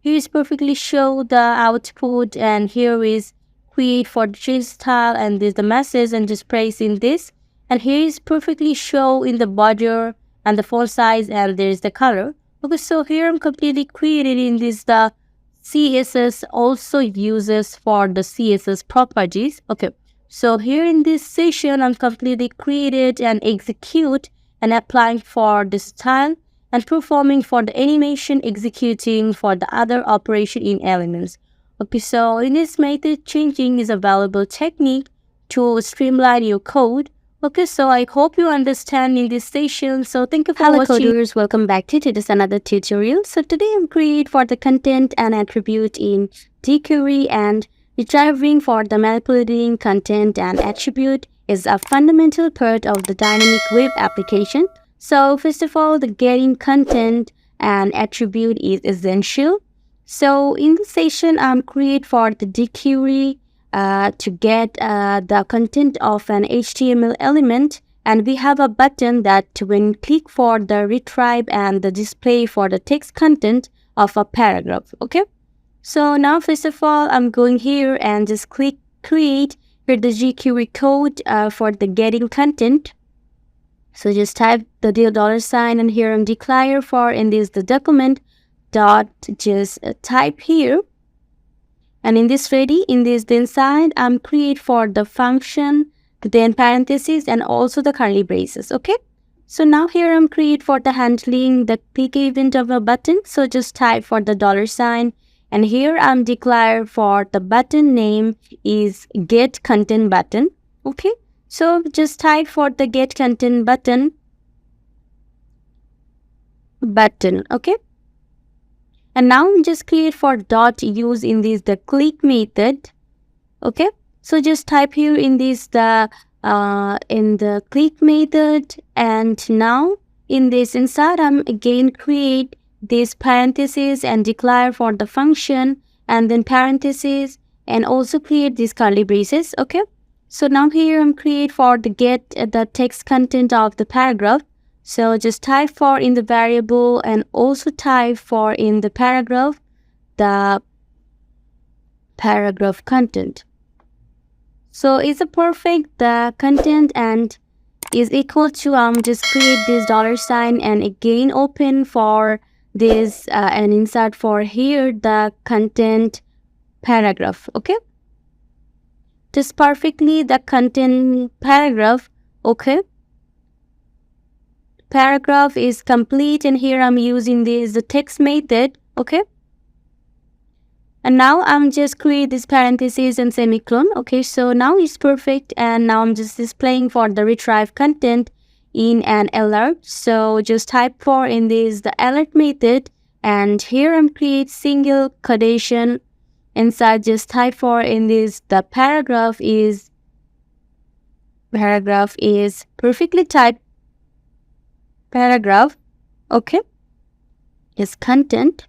here is perfectly show the output, and here is create for the change style, and this the message, and just press in this, and here is perfectly show in the border and the font size, and there is the color. Okay, so here I'm completely created in this the CSS also uses for the CSS properties. Okay, so here in this session I'm completely created and execute and applying for the style and performing for the animation, executing for the other operation in elements. Okay, so in this method changing is a valuable technique to streamline your code. Okay, so I hope you understand in this session. So thank you for watching. Hello coders, welcome back to this another tutorial. So today I'm create for the content and attribute in jQuery, and retrieving for the manipulating content and attribute is a fundamental part of the dynamic web application. So first of all, the getting content and attribute is essential. So in this session, I'm create for the jQuery to get the content of an HTML element, and we have a button that when click for the retrieve and the display for the text content of a paragraph. Okay, so now first of all I'm going here and just click create here the jQuery code for the getting content. So just type the $, and here I'm declare for in this the document dot just type here, and in this ready in this the inside I'm create for the function, then parentheses, and also the curly braces. Okay, so now here I'm create for the handling the click event of a button. So just type for the $, and here I'm declare for the button name is get content button. Okay, so just type for the get content button. Okay, and now just create for dot use in this the click method. Okay, so just type here in this the in the click method, and now in this inside I'm again create this parentheses and declare for the function, and then parentheses, and also create these curly braces. Okay, so now here I'm create for the get the text content of the paragraph. So just type for in the variable, and also type for in the paragraph the paragraph content. So is a perfect the content and is equal to just create this $, and again open for this and insert for here the content paragraph. Okay, just perfectly the content paragraph. Okay, paragraph is complete, and here I'm using this the text method. Okay, and now I'm just create this parentheses and semicolon. Okay, so now it's perfect, and now I'm just displaying for the retrieve content in an alert. So just type for in this the alert method, and here I'm create single quotation inside. Just type for in this the paragraph is perfectly typed paragraph. Okay, is content.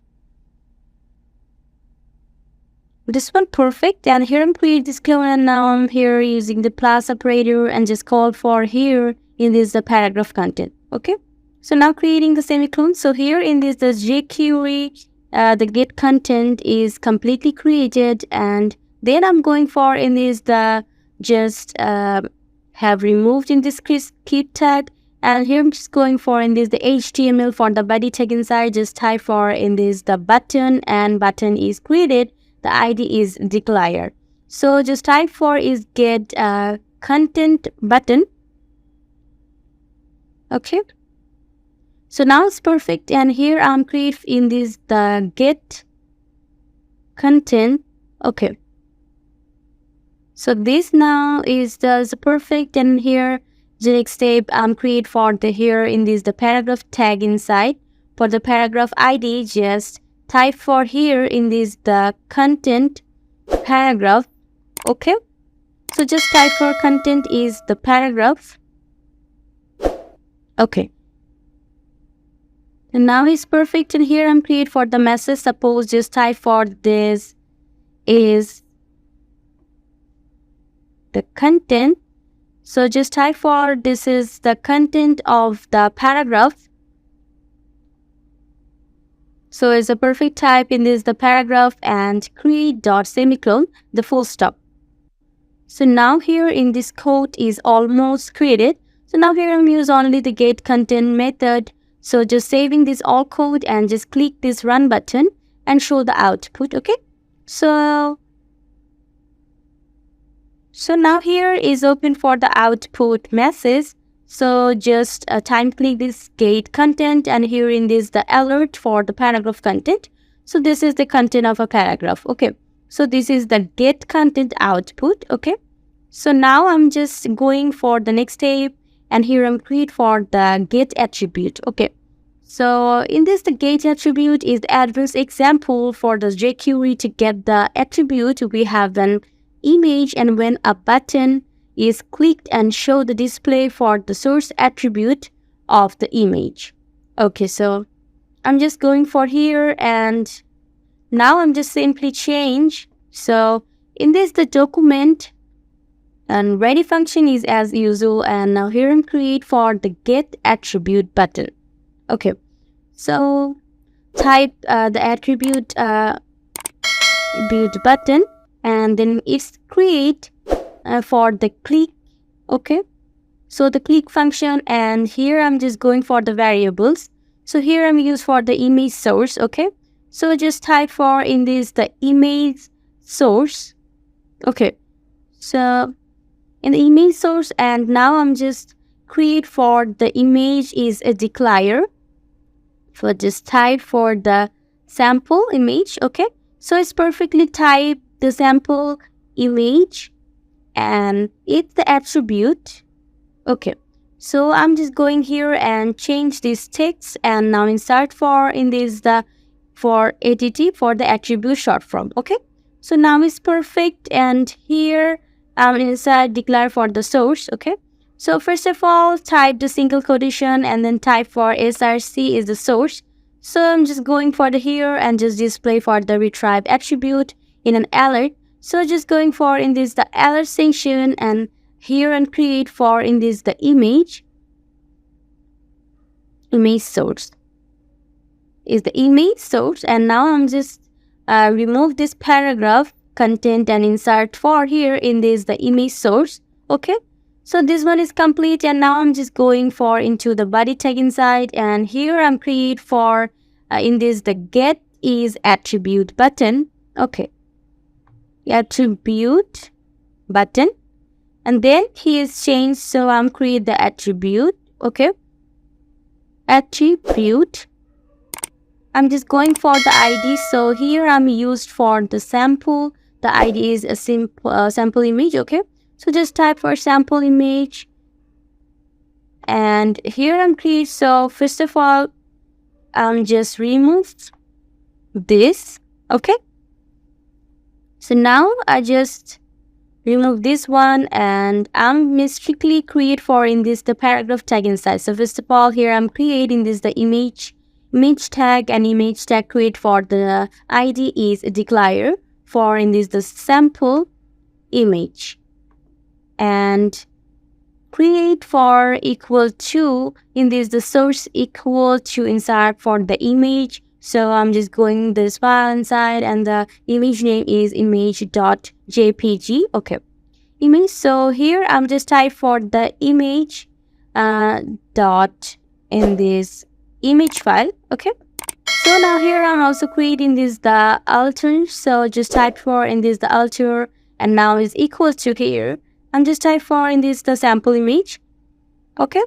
This one perfect, and here I'm create this clone, and now I'm here using the plus operator and just call for here in this the paragraph content. Okay, so now creating the semicolon. So here in this the jQuery, the get content is completely created, and then I'm going for in this the just have removed in this keep tag, and here I'm just going for in this the HTML for the body tag inside. Just type for in this the button, and button is created. The ID is declared. So just type for is get content button. Okay. So now it's perfect, and here I'm create in this the get content. Okay. So this now is the perfect, and here the next step I'm create for the here in this the paragraph tag inside. For the paragraph ID, just type for here in this the content paragraph. Okay, so just type for content is the paragraph. Okay, and now it's perfect, and here I'm create for the message. Suppose just type for this is the content. So just type for this is the content of the paragraph. So it's a perfect type in this the paragraph and create dot semicolon the full stop. So now here in this code is almost created. So now here I'm use only the get content method. So just saving this all code and just click this run button and show the output. Okay. So now here is open for the output message. So just time click this get content, and here in this the alert for the paragraph content. So this is the content of a paragraph. Okay, so this is the get content output. Okay, so now I'm just going for the next step, and here I'm create for the get attribute. Okay, so in this the get attribute is the advanced example for the jQuery to get the attribute. We have an image, and when a button is clicked and show the display for the source attribute of the image. Okay, so I'm just going for here, and now I'm just simply change. So in this the document and ready function is as usual, and now here I'm create for the get attribute button. Okay, so type the attribute button, and then it's create for the click. Okay, so the click function, and here I'm just going for the variables. So here I'm use for the image source. Okay, so just type for in this the image source. Okay, so in the image source, and now I'm just create for the image is a declare. So just type for the sample image. Okay, so it's perfectly type the sample image, and it's the attribute. Okay, so I'm just going here and change this text, and now insert for in this the for ATT for the attribute short form. Okay, so now it's perfect, and here I'm inside declare for the source. Okay, so first of all type the single quotation, and then type for src is the source. So I'm just going for the here and just display for the retrieve attribute in an alert. So just going for in this the alert section, and here and create for in this the image source is the image source, and now I'm just remove this paragraph content and insert for here in this the image source. Okay, so this one is complete, and now I'm just going for into the body tag inside, and here I'm create for in this the get is attribute button. Okay, attribute button, and then he is changed, so I'm create the attribute. Okay, attribute, I'm just going for the ID. So here I'm used for the sample. The ID is a simple sample image. Okay, so just type for sample image, and here I'm create. So first of all I'm just remove this. Okay, so now I just remove this one, and I'm strictly create for in this the paragraph tag inside. So first of all, here I'm creating this the image tag, and image tag create for the ID is declare for in this the sample image, and create for equal to in this the source equal to inside for the image. So I'm just going this file inside, and the image name is image.jpg. Okay, image. So here I'm just type for the image dot in this image file. Okay, so now here I'm also creating this the alter. So just type for in this the alter, and now is equal to here I'm just type for in this the sample image. Okay,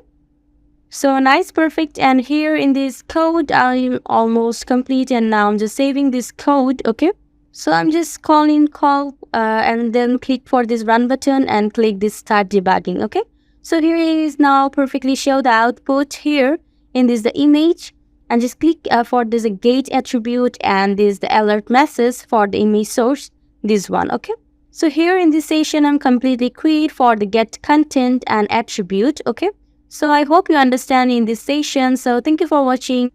so nice, perfect. And here in this code I'm almost complete, and now I'm just saving this code. Okay, so I'm just call and then click for this run button and click this start debugging. Okay, so here it is now perfectly show the output here in this the image, and just click for this get attribute, and this the alert message for the image source, this one. Okay, so here in this session I'm completely create for the get content and attribute. Okay, so I hope you understand in this session. So thank you for watching.